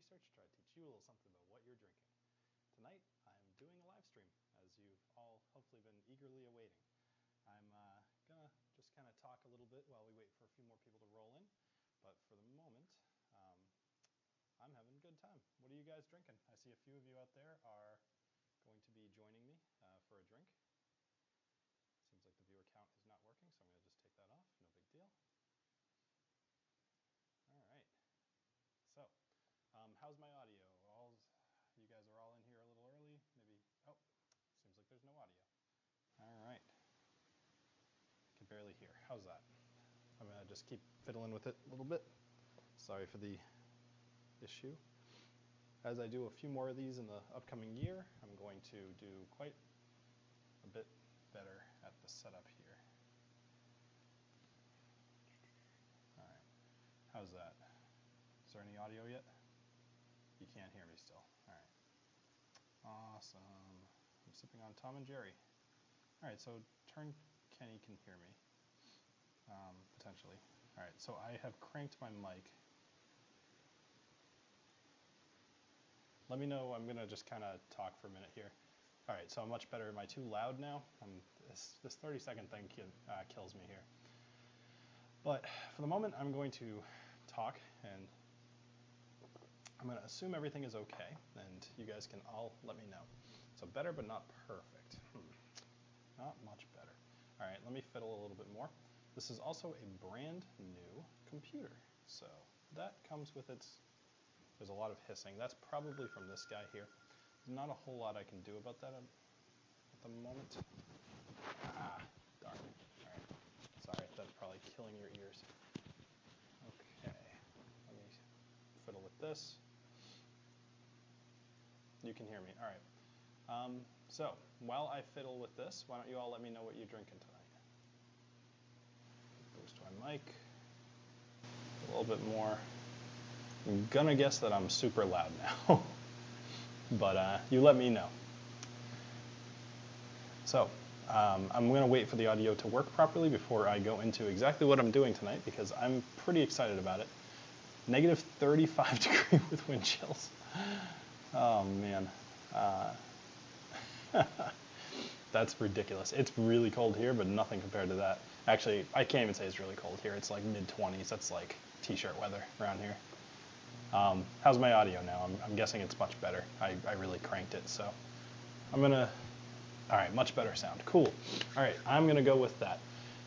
research, try to teach you a little something about what you're drinking. Tonight, I'm doing a live stream, as you've all hopefully been eagerly awaiting. I'm gonna just kind of talk a little bit while we wait for a few more people to roll in, but for the moment, I'm having a good time. What are you guys drinking? I see a few of you out there are going to be joining me for a drink. Seems like the viewer count is not working, so I'm going to just take that off. No big deal. All right. So, how's my audio? You guys are all in here a little early. Maybe. Oh, seems like there's no audio. All right. I can barely hear. How's that? I'm going to just keep fiddling with it a little bit. Sorry for the issue. As I do a few more of these in the upcoming year, I'm going to do quite a bit better at the setup here. All right. How's that? Is there any audio yet? You can't hear me still. All right. Awesome. I'm sipping on Tom and Jerry. All right, so Kenny can hear me, potentially. All right, so I have cranked my mic. Let me know. I'm gonna just kind of talk for a minute here. All right, so I'm much better. Am I too loud now? This 30-second thing kills me here. But for the moment, I'm going to talk, and I'm going to assume everything is okay, and you guys can all let me know. So better, but not perfect. Not much better. All right, let me fiddle a little bit more. This is also a brand new computer, so that comes with there's a lot of hissing. That's probably from this guy here. There's not a whole lot I can do about that at the moment. Ah, darn. All right, sorry, that's probably killing your ears. Okay, let me fiddle with this. You can hear me, all right. So, while I fiddle with this, why don't you all let me know what you're drinking tonight? Boost my mic a little bit more. I'm gonna guess that I'm super loud now, but you let me know. So, I'm gonna wait for the audio to work properly before I go into exactly what I'm doing tonight, because I'm pretty excited about it. Negative 35 degree with wind chills. Oh man. That's ridiculous. It's really cold here, but nothing compared to that. Actually, I can't even say it's really cold here. It's like mid-20s. That's like t-shirt weather around here. How's my audio now? I'm guessing it's much better. I really cranked it, so I'm gonna, all right, much better sound. Cool. All right, I'm gonna go with that.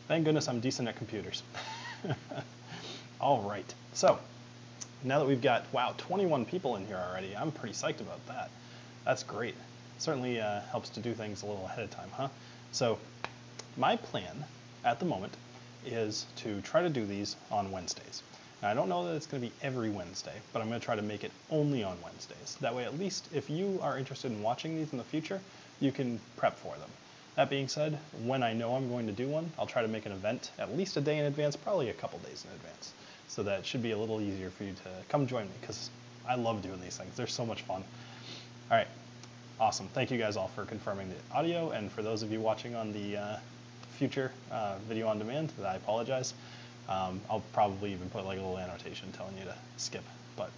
Thank goodness I'm decent at computers. All right, so now that we've got, wow, 21 people in here already, I'm pretty psyched about that. That's great. Certainly helps to do things a little ahead of time, huh? So my plan at the moment is to try to do these on Wednesdays. Now, I don't know that it's going to be every Wednesday, but I'm going to try to make it only on Wednesdays. That way, at least if you are interested in watching these in the future, you can prep for them. That being said, when I know I'm going to do one, I'll try to make an event at least a day in advance, probably a couple days in advance. So that it should be a little easier for you to come join me, because I love doing these things. They're so much fun. All right. Awesome. Thank you guys all for confirming the audio, and for those of you watching on the future video on demand, I apologize. I'll probably even put like a little annotation telling you to skip, but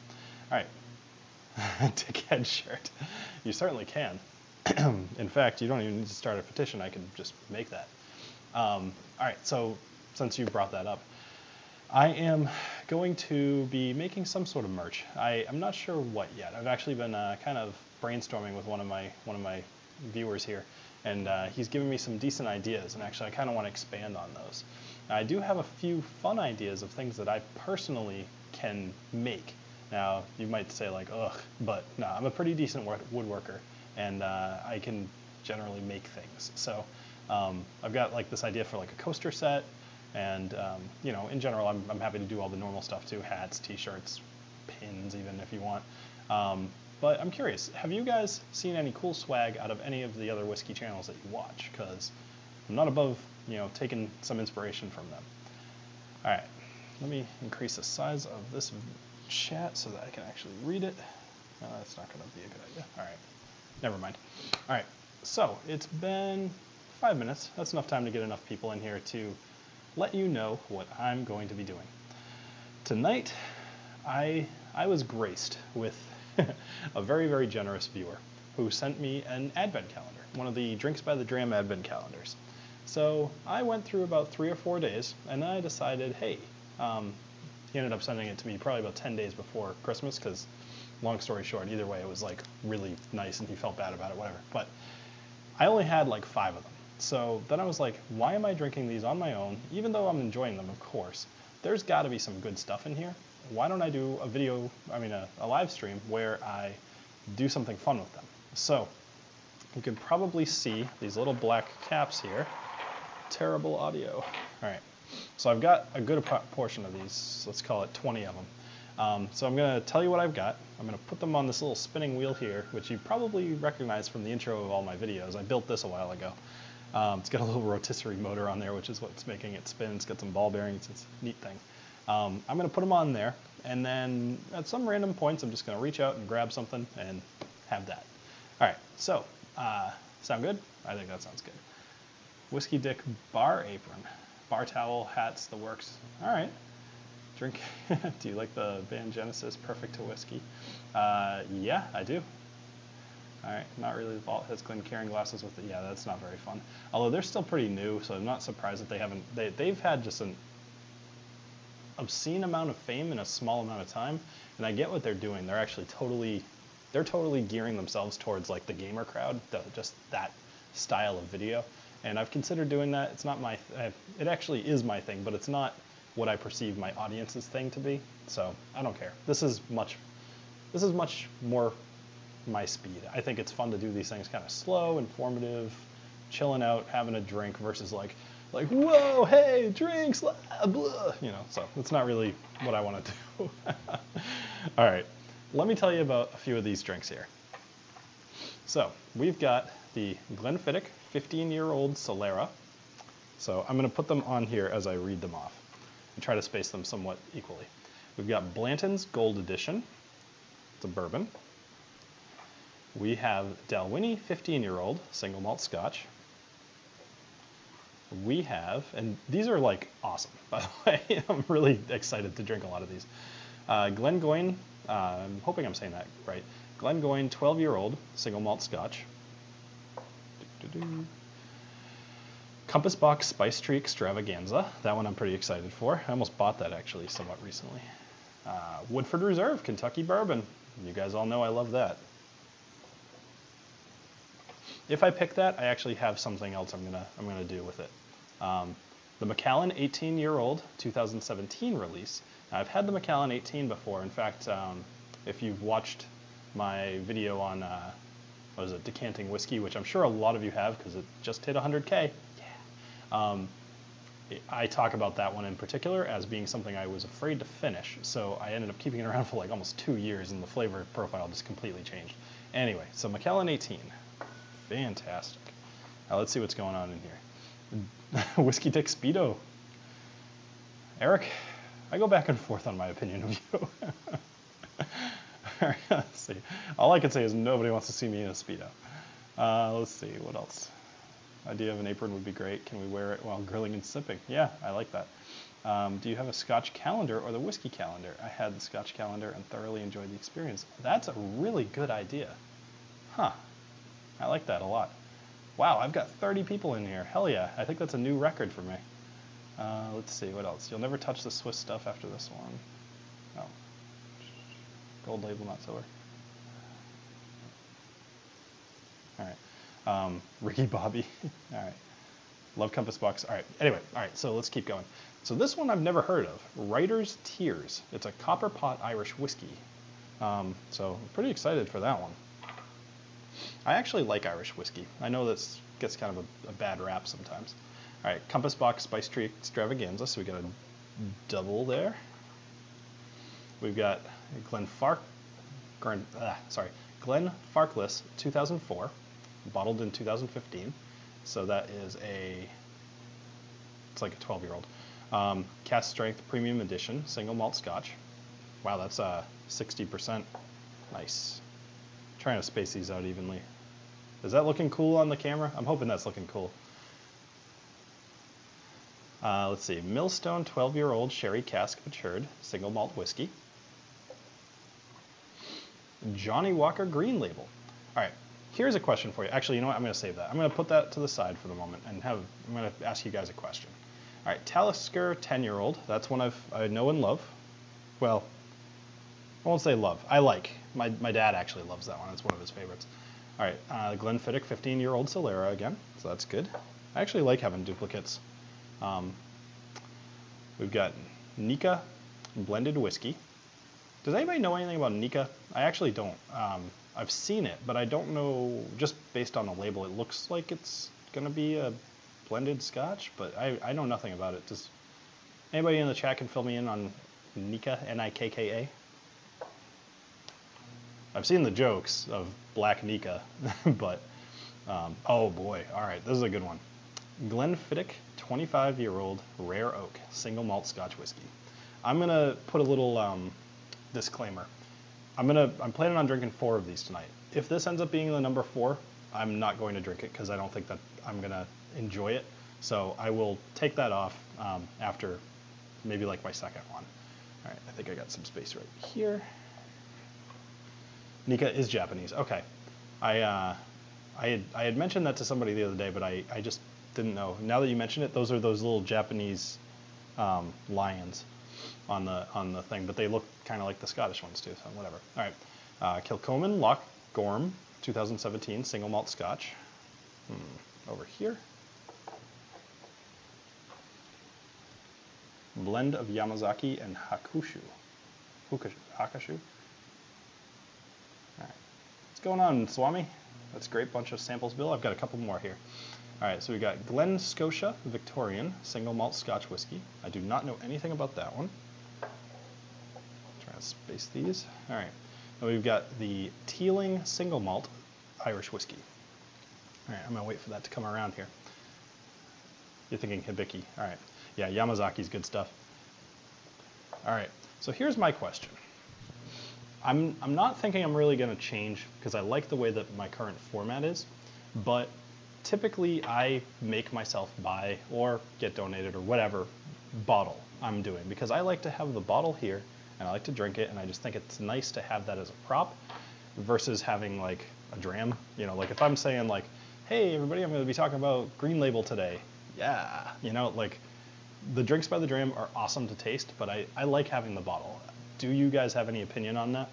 all right. Dickhead shirt. You certainly can. In fact, you don't even need to start a petition. I can just make that. All right, so since you brought that up, I am going to be making some sort of merch. I'm not sure what yet. I've actually been kind of brainstorming with one of my viewers here, and he's given me some decent ideas, and actually I kind of want to expand on those. Now, I do have a few fun ideas of things that I personally can make. Now, you might say like, ugh, but no, I'm a pretty decent woodworker, and I can generally make things. So I've got like this idea for like a coaster set. And, you know, in general, I'm happy to do all the normal stuff too, hats, t-shirts, pins even if you want. But I'm curious, have you guys seen any cool swag out of any of the other whiskey channels that you watch? Because I'm not above, you know, taking some inspiration from them. All right, let me increase the size of this chat so that I can actually read it. That's not going to be a good idea. All right, never mind. All right, so it's been 5 minutes. That's enough time to get enough people in here to let you know what I'm going to be doing. Tonight, I I was graced with a very, very generous viewer who sent me an advent calendar, one of the Drinks by the Dram advent calendars. So I went through about 3 or 4 days, and I decided, hey, he ended up sending it to me probably about 10 days before Christmas, because long story short, either way, it was like really nice and he felt bad about it, whatever. But I only had like 5 of them. So then I was like, why am I drinking these on my own? Even though I'm enjoying them, of course, there's got to be some good stuff in here. Why don't I do a video, a live stream where I do something fun with them? So you can probably see these little black caps here. Terrible audio. All right. So I've got a good portion of these. Let's call it 20 of them. So I'm going to tell you what I've got. I'm going to put them on this little spinning wheel here, which you probably recognize from the intro of all my videos. I built this a while ago. It's got a little rotisserie motor on there, which is what's making it spin. It's got some ball bearings. It's a neat thing. I'm going to put them on there, and then at some random points, I'm just going to reach out and grab something and have that. All right, so sound good? I think that sounds good. Whiskey Dick bar apron, bar towel, hats, the works. All right. Drink. Do you like the band Genesis, Perfect to Whiskey? Yeah, I do. All right, not really. The vault has Glencairn glasses with it. Yeah, that's not very fun. Although they're still pretty new, so I'm not surprised that they haven't. They've had just an obscene amount of fame in a small amount of time, and I get what they're doing. They're actually totally gearing themselves towards like the gamer crowd, just that style of video. And I've considered doing that. It's not my. It actually is my thing, but it's not what I perceive my audience's thing to be. So I don't care. This is much more my speed. I think it's fun to do these things kind of slow, informative, chilling out, having a drink versus like whoa, hey, drinks, blah, blah, so it's not really what I want to do. All right, let me tell you about a few of these drinks here. So we've got the Glenfiddich 15-year-old Solera. So I'm going to put them on here as I read them off and try to space them somewhat equally. We've got Blanton's Gold Edition. It's a bourbon. We have Dalwhinnie 15-year-old single malt Scotch. We have, and these are like awesome, by the way. I'm really excited to drink a lot of these. Glengoyne, I'm hoping I'm saying that right. Glengoyne 12-year-old single malt Scotch. Compass Box Spice Tree Extravaganza. That one I'm pretty excited for. I almost bought that actually somewhat recently. Woodford Reserve Kentucky Bourbon. You guys all know I love that. If I pick that, I actually have something else I'm gonna do with it. The Macallan 18-year-old 2017 release. Now, I've had the Macallan 18 before. In fact, if you've watched my video on what is it, decanting whiskey, which I'm sure a lot of you have because it just hit 100K. Yeah. I talk about that one in particular as being something I was afraid to finish, so I ended up keeping it around for like almost 2 years, and the flavor profile just completely changed. Anyway, so Macallan 18. Fantastic. Now let's see what's going on in here. Whiskey Dick Speedo. Eric, I go back and forth on my opinion of you. All right, let's see. All I can say is nobody wants to see me in a Speedo. Let's see, what else? Idea of an apron would be great. Can we wear it while grilling and sipping? Yeah, I like that. Do you have a Scotch calendar or the whiskey calendar? I had the Scotch calendar and thoroughly enjoyed the experience. That's a really good idea. Huh. I like that a lot. Wow, I've got 30 people in here. Hell yeah, I think that's a new record for me. Let's see, what else? You'll never touch the Swiss stuff after this one. Oh. Gold label, not silver. All right. Ricky Bobby. All right. Love Compass Box. All right. Anyway, all right, so let's keep going. So this one I've never heard of. Writer's Tears. It's a copper pot Irish whiskey. So I'm pretty excited for that one. I actually like Irish whiskey. I know this gets kind of a bad rap sometimes. All right, Compass Box Spice Tree Extravaganza. So we got a double there. We've got Glen Farkless 2004, bottled in 2015. So that is it's like a 12-year-old. Cask Strength Premium Edition, single malt Scotch. Wow, that's 60%. Nice. Trying to space these out evenly. Is that looking cool on the camera? I'm hoping that's looking cool. Let's see, Millstone 12-year-old sherry cask matured, single malt whiskey. Johnny Walker Green Label. All right, here's a question for you. Actually, you know what? I'm going to save that. I'm going to put that to the side for the moment and I'm going to ask you guys a question. All right, Talisker 10-year-old. That's one I know and love. Well, I won't say love. I like. My dad actually loves that one. It's one of his favorites. All right, Glenfiddich 15-year-old Solera again. So that's good. I actually like having duplicates. We've got Anika blended whiskey. Does anybody know anything about Anika? I actually don't. I've seen it, but I don't know, just based on the label, it looks like it's going to be a blended Scotch, but I know nothing about it. Does anybody in the chat can fill me in on Anika, Nikka? I've seen the jokes of Black Anika, but, oh boy, all right, this is a good one. Glenfiddich 25-year-old rare oak single malt Scotch whiskey. I'm going to put a little disclaimer. I'm planning on drinking 4 of these tonight. If this ends up being the number 4, I'm not going to drink it because I don't think that I'm going to enjoy it. So I will take that off after maybe like my second one. All right, I think I got some space right here. Anika is Japanese. Okay. I had mentioned that to somebody the other day, but I just didn't know. Now that you mention it, those are those little Japanese lions on the thing, but they look kind of like the Scottish ones too, so whatever. All right, Kilchoman Loch Gorm 2017 single malt Scotch. Over here. Blend of Yamazaki and Hakushu. Hakashu. All right, what's going on, Swami? That's a great bunch of samples, Bill. I've got a couple more here. All right, so we got Glen Scotia Victorian single malt Scotch whiskey. I do not know anything about that one. Trying to space these. All right, and we've got the Teeling single malt Irish whiskey. All right, I'm gonna wait for that to come around here. You're thinking Hibiki. All right, yeah, Yamazaki's good stuff. All right, so here's my question. I'm not thinking I'm really gonna change because I like the way that my current format is, but typically I make myself buy or get donated or whatever bottle I'm doing because I like to have the bottle here and I like to drink it and I just think it's nice to have that as a prop versus having like a dram. You know, like if I'm saying like, hey everybody, I'm going to be talking about Green Label today. Yeah, you know, like the drinks by the dram are awesome to taste, but I like having the bottle. Do you guys have any opinion on that?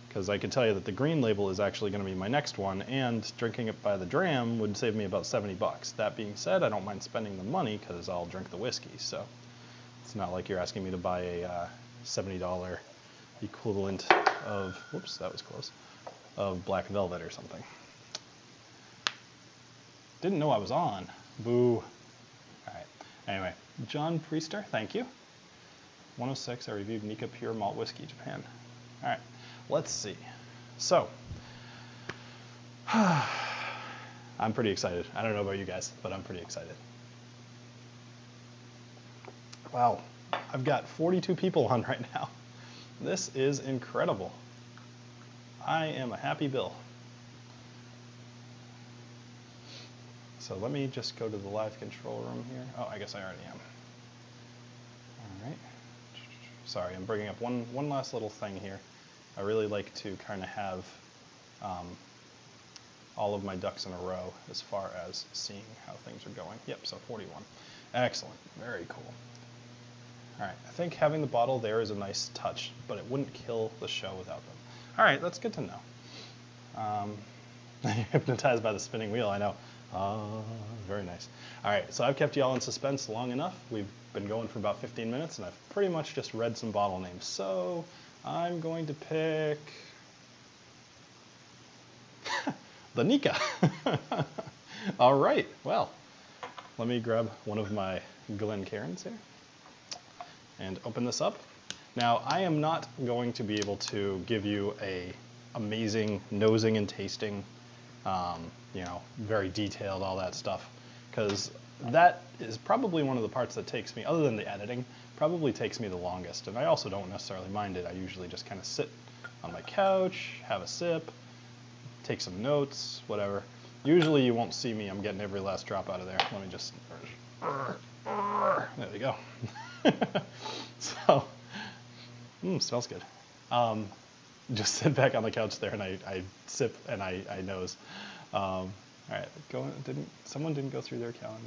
Because I can tell you that the Green Label is actually going to be my next one, and drinking it by the dram would save me about 70 bucks. That being said, I don't mind spending the money because I'll drink the whiskey, so it's not like you're asking me to buy a $70 equivalent of, whoops, that was close, of Black Velvet or something. Didn't know I was on. Boo. All right. Anyway, John Priester, thank you. 106, I reviewed Nika Pure Malt Whiskey, Japan. All right. Let's see. So, I'm pretty excited. I don't know about you guys, but I'm pretty excited. Wow, I've got 42 people on right now. This is incredible. I am a happy Bill. So let me just go to the live control room here. Oh, I guess I already am. All right. Sorry, I'm bringing up one last little thing here. I really like to kind of have all of my ducks in a row as far as seeing how things are going. Yep, so 41. Excellent, very cool. All right, I think having the bottle there is a nice touch, but it wouldn't kill the show without them. All right, that's good to know. Hypnotized by the spinning wheel, I know. Very nice. All right, so I've kept y'all in suspense long enough. We've been going for about 15 minutes, and I've pretty much just read some bottle names. So I'm going to pick the Nika. All right, well, let me grab one of my Glencairns here and open this up. Now, I am not going to be able to give you a amazing nosing and tasting, you know, very detailed, all that stuff, because that is probably one of the parts that takes me, other than the editing, probably takes me the longest. And I also don't necessarily mind it. I usually just kind of sit on my couch, have a sip, take some notes, whatever. Usually you won't see me. I'm getting every last drop out of there. Let me just, there we go. So, smells good. just sit back on the couch there and I sip and I nose. All right, someone didn't go through their calendar.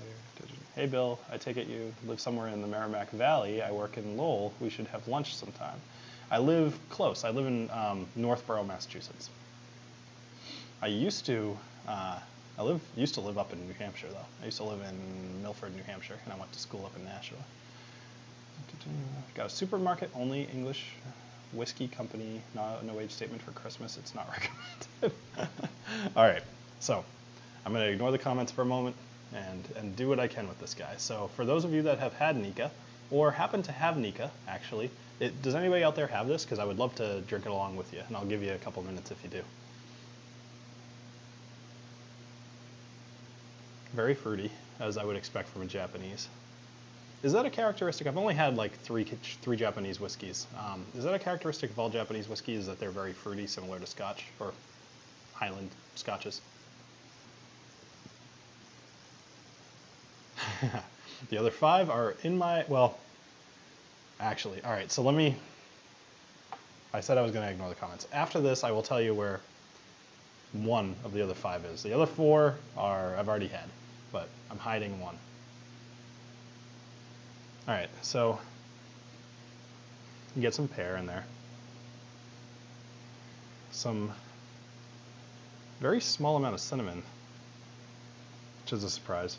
Hey Bill, I take it you live somewhere in the Merrimack Valley. I work in Lowell. We should have lunch sometime. I live close. I live in Northborough, Massachusetts. I used to live up in New Hampshire though. I used to live in Milford, New Hampshire, and I went to school up in Nashua. Got a supermarket only English whiskey company. No age statement for Christmas. It's not recommended. All right, so I'm going to ignore the comments for a moment and do what I can with this guy. So for those of you that have had Nika, or happen to have Nika, actually, does anybody out there have this? Because I would love to drink it along with you, and I'll give you a couple minutes if you do. Very fruity, as I would expect from a Japanese. Is that a characteristic? I've only had like three Japanese whiskeys. Is that a characteristic of all Japanese whiskeys, that they're very fruity, similar to Scotch or Highland Scotches? The other 5 are in my, well, actually, all right, so I said I was going to ignore the comments. After this, I will tell you where one of the other 5 is. The other 4 I've already had, but I'm hiding one. All right, so you get some pear in there. Some very small amount of cinnamon, which is a surprise.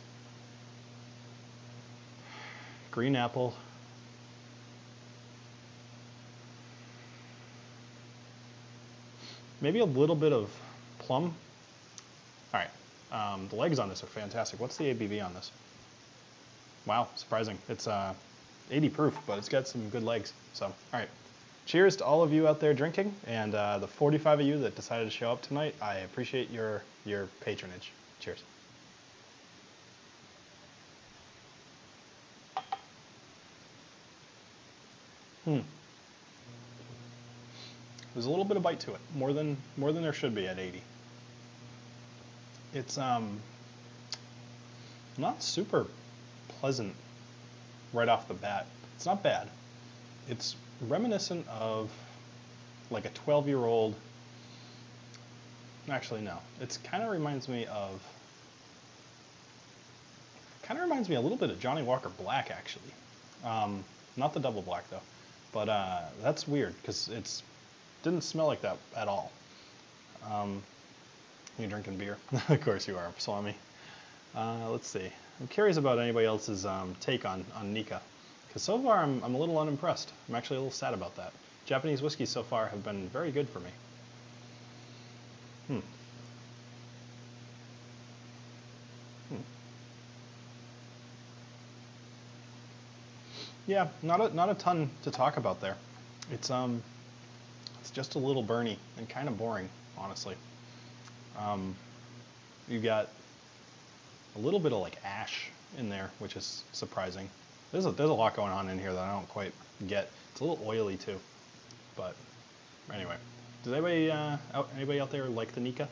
Green apple. Maybe a little bit of plum. All right, the legs on this are fantastic. What's the ABV on this? Wow, surprising. It's 80 proof, but it's got some good legs. So, all right. Cheers to all of you out there drinking, and the 45 of you that decided to show up tonight. I appreciate your patronage. Cheers. There's a little bit of bite to it, more than there should be at 80. It's not super pleasant right off the bat. It's not bad. It's reminiscent of like a 12-year-old. Actually, no. It kind of reminds me a little bit of Johnny Walker Black, actually. Not the double black though. But that's weird because it didn't smell like that at all. You drinking beer? Of course you are, Swami. Let's see. I'm curious about anybody else's take on Nika, because so far I'm a little unimpressed. I'm actually a little sad about that. Japanese whiskeys so far have been very good for me. Yeah, not a ton to talk about there. It's just a little burny and kind of boring, honestly. You got a little bit of like ash in there, which is surprising. There's a lot going on in here that I don't quite get. It's a little oily too, but anyway. Does anybody out there like the Nika?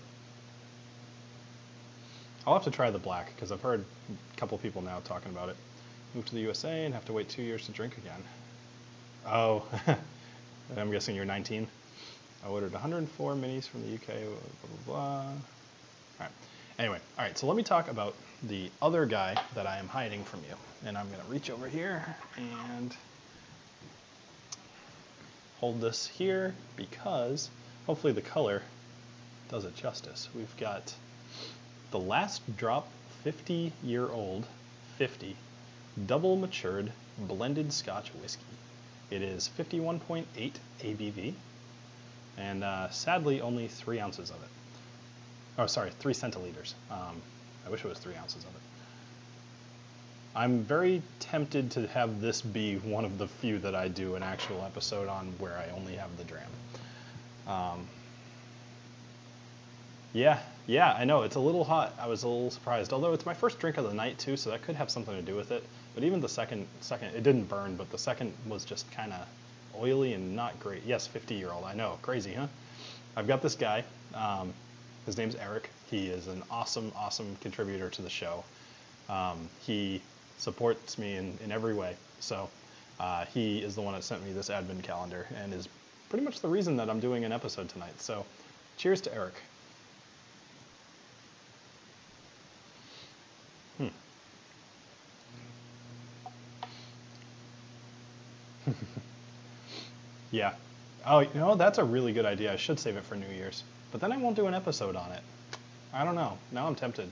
I'll have to try the black because I've heard a couple people now talking about it. Move to the USA and have to wait 2 years to drink again. Oh, I'm guessing you're 19. I ordered 104 minis from the UK, blah, blah, blah. All right. Anyway, all right, so let me talk about the other guy that I am hiding from you. And I'm going to reach over here and hold this here because hopefully the color does it justice. We've got the Last Drop 50-year-old, 50, double matured blended Scotch whiskey. It is 51.8 ABV, and sadly only 3 ounces of it. Oh, sorry, 3 centiliters. I wish it was 3 ounces of it. I'm very tempted to have this be one of the few that I do an actual episode on where I only have the dram. Yeah, I know, it's a little hot. I was a little surprised, although it's my first drink of the night too, so that could have something to do with it. But even the second, it didn't burn, but the second was just kind of oily and not great. Yes, 50-year-old, I know, crazy, huh? I've got this guy, his name's Eric. He is an awesome, awesome contributor to the show. He supports me in every way, so he is the one that sent me this advent calendar and is pretty much the reason that I'm doing an episode tonight. So cheers to Eric. Yeah. Oh, you know, that's a really good idea. I should save it for New Year's. But then I won't do an episode on it. I don't know. Now I'm tempted.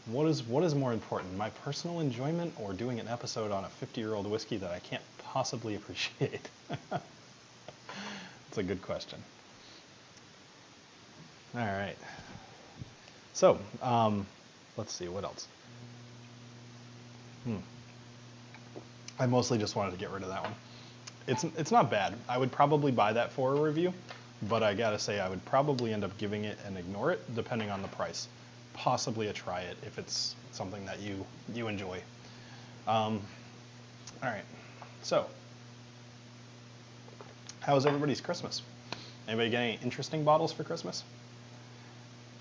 What is more important, my personal enjoyment or doing an episode on a 50-year-old whiskey that I can't possibly appreciate? That's a good question. All right. So, let's see, what else? I mostly just wanted to get rid of that one. It's not bad. I would probably buy that for a review, but I gotta say I would probably end up giving it and ignore it depending on the price. Possibly a try it if it's something that you enjoy. All right, so how was everybody's Christmas? Anybody get any interesting bottles for Christmas?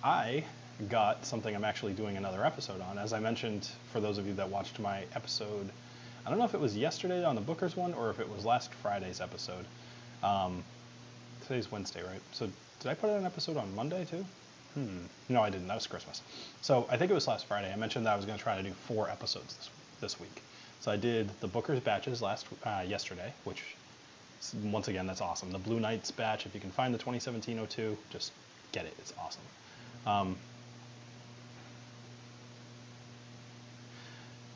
I got something I'm actually doing another episode on. As I mentioned, for those of you that watched my episode, I don't know if it was yesterday on the Booker's one or if it was last Friday's episode. Today's Wednesday, right? So did I put out an episode on Monday too? No, I didn't. That was Christmas. So I think it was last Friday. I mentioned that I was going to try to do 4 episodes this week. So I did the Booker's batches yesterday, which, once again, that's awesome. The Blue Knights batch, if you can find the 2017-02, just get it. It's awesome.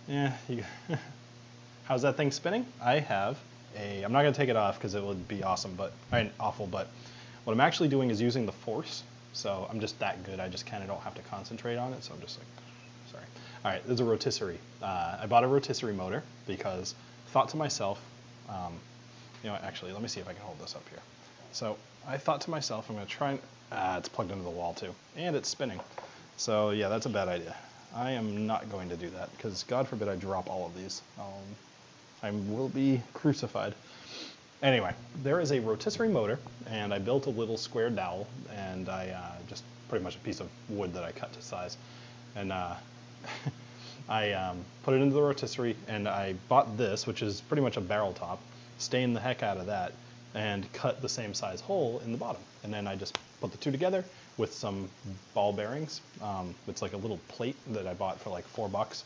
Yeah, how's that thing spinning? I have I'm not going to take it off because it would be awesome, awful, but what I'm actually doing is using the force. So I'm just that good. I just kind of don't have to concentrate on it. So I'm just like, sorry. All right, there's a rotisserie. I bought a rotisserie motor because I thought to myself, you know, actually, let me see if I can hold this up here. So I thought to myself, I'm going to try and, it's plugged into the wall too, and it's spinning. So yeah, that's a bad idea. I am not going to do that because God forbid I drop all of these. I will be crucified. Anyway, there is a rotisserie motor, and I built a little square dowel, and I just pretty much a piece of wood that I cut to size, and I put it into the rotisserie, and I bought this, which is pretty much a barrel top, stained the heck out of that, and cut the same size hole in the bottom, and then I just put the two together with some ball bearings. It's like a little plate that I bought for like $4,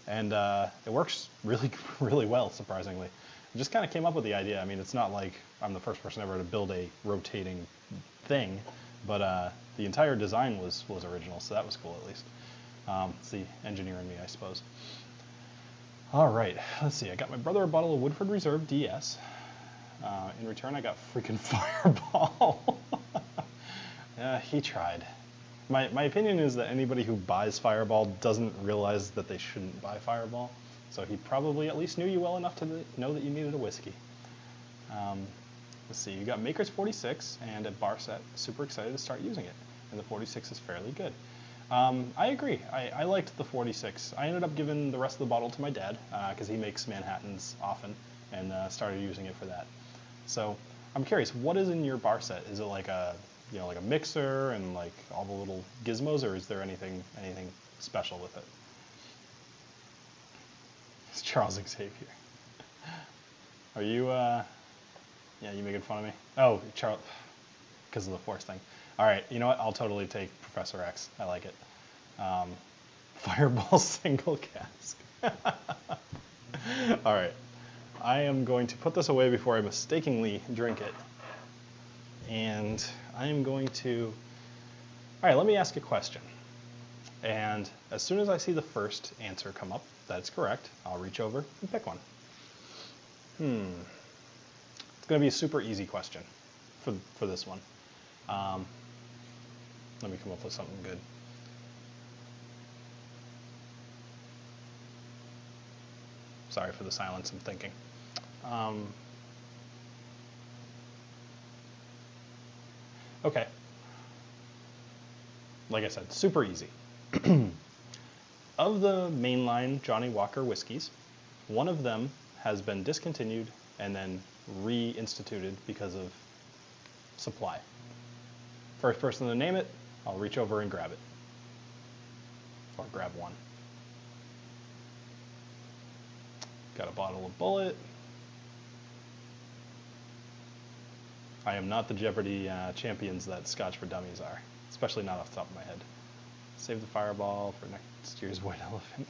and it works really, really well, surprisingly. I just kind of came up with the idea. I mean, it's not like I'm the first person ever to build a rotating thing, but the entire design was original, so that was cool at least. It's the engineer in me, I suppose. All right, let's see. I got my brother a bottle of Woodford Reserve DS. In return, I got freaking Fireball. Yeah, he tried. My opinion is that anybody who buys Fireball doesn't realize that they shouldn't buy Fireball. So he probably at least knew you well enough to know that you needed a whiskey. Let's see, you got Maker's 46 and a bar set. Super excited to start using it. And the 46 is fairly good. I agree. I liked the 46. I ended up giving the rest of the bottle to my dad because he makes Manhattans often and started using it for that. So I'm curious, what is in your bar set? Is it like a like a mixer and like all the little gizmos, or is there anything special with it? It's Charles Xavier. Are you, yeah, you making fun of me? Oh, Charles, because of the force thing. All right, you know what? I'll totally take Professor X. I like it. Fireball single cask. All right, I am going to put this away before I mistakenly drink it. And I am going to, all right, let me ask a question. And as soon as I see the first answer come up, that's correct, I'll reach over and pick one. It's going to be a super easy question for this one. Let me come up with something good. Sorry for the silence, I'm thinking. Okay. Like I said, super easy. Of the mainline Johnnie Walker whiskeys, one of them has been discontinued and then reinstituted because of supply. First person to name it, I'll reach over and grab it. Or grab one. Got a bottle of Bullet. I am not the Jeopardy champions that Scotch for Dummies are, especially not off the top of my head. Save the fireball for next year's white elephant.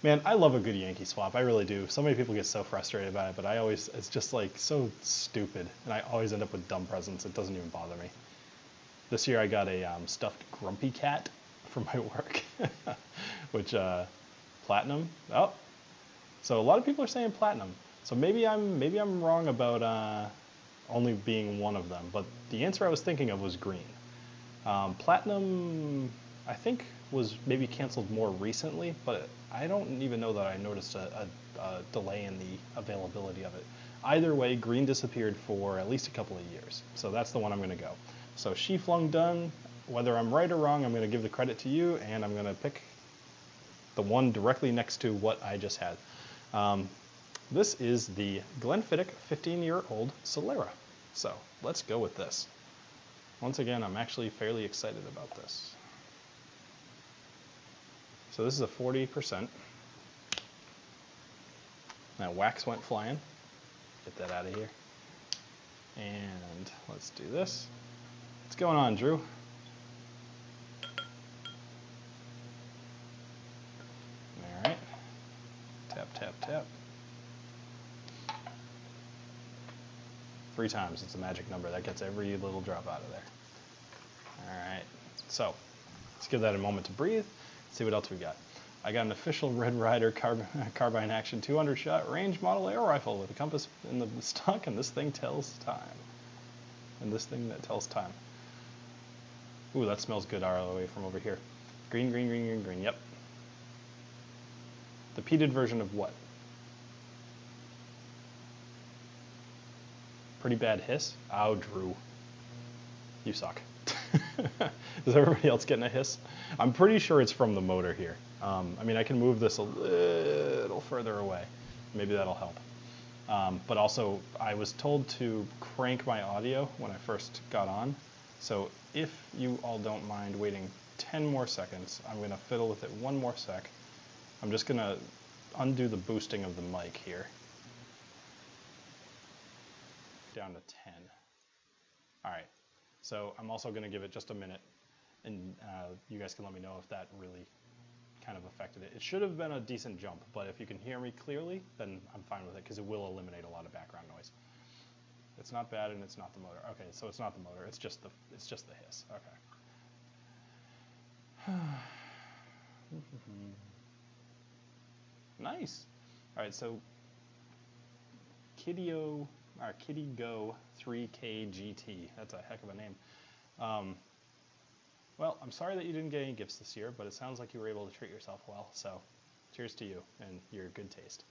Man, I love a good Yankee swap. I really do. So many people get so frustrated by it, but I always, it's just like so stupid. And I always end up with dumb presents. It doesn't even bother me. This year I got a stuffed grumpy cat for my work, which, platinum. Oh, so a lot of people are saying platinum. So maybe I'm wrong about only being one of them, but the answer I was thinking of was green. Platinum, I think, was maybe canceled more recently, but I don't even know that I noticed a delay in the availability of it. Either way, green disappeared for at least a couple of years, so that's the one I'm going to go. So she flung done. Whether I'm right or wrong, I'm going to give the credit to you, and I'm going to pick the one directly next to what I just had. This is the Glenfiddich 15-year-old Solera. So let's go with this. Once again, I'm actually fairly excited about this. So this is a 40%. That wax went flying. Get that out of here. And let's do this. What's going on, Drew? All right. Tap, tap, tap. 3 times. It's a magic number. That gets every little drop out of there. All right. So let's give that a moment to breathe. See what else we got. I got an official Red Ryder carbine action 200 shot range model air rifle with a compass in the stock, and this thing tells time. And this thing that tells time. Ooh, that smells good all the way from over here. Green, green, green, green, green. Yep. The peated version of what? Pretty bad hiss? Oh, Drew. You suck. Is everybody else getting a hiss? I'm pretty sure it's from the motor here. I mean, I can move this a little further away. Maybe that'll help. But also, I was told to crank my audio when I first got on. So if you all don't mind waiting 10 more seconds, I'm going to fiddle with it one more sec. I'm just going to undo the boosting of the mic here. Down to 10. All right. So I'm also going to give it just a minute, and you guys can let me know if that really kind of affected it. It should have been a decent jump, but if you can hear me clearly, then I'm fine with it, because it will eliminate a lot of background noise. It's not bad, and it's not the motor. Okay, so it's not the motor. It's just the hiss. Okay. Nice. All right, so Kitty Go 3K GT. That's a heck of a name. Well, I'm sorry that you didn't get any gifts this year, but it sounds like you were able to treat yourself well. So, cheers to you and your good taste.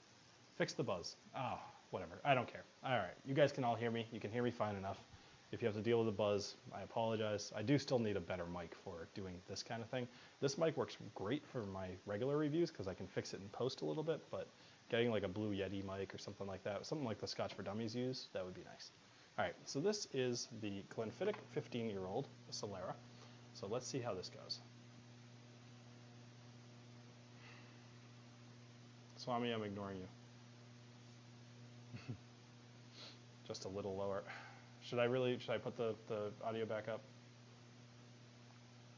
Fix the buzz. Oh, whatever. I don't care. All right, you guys can all hear me. You can hear me fine enough. If you have to deal with the buzz, I apologize. I do still need a better mic for doing this kind of thing. This mic works great for my regular reviews because I can fix it in post a little bit, but getting like a Blue Yeti mic or something like that, something like the Scotch for Dummies use, that would be nice. All right, so this is the Glenfiddich 15-year-old Solera. So let's see how this goes. Swami, I'm ignoring you. Just a little lower. Should I put the audio back up?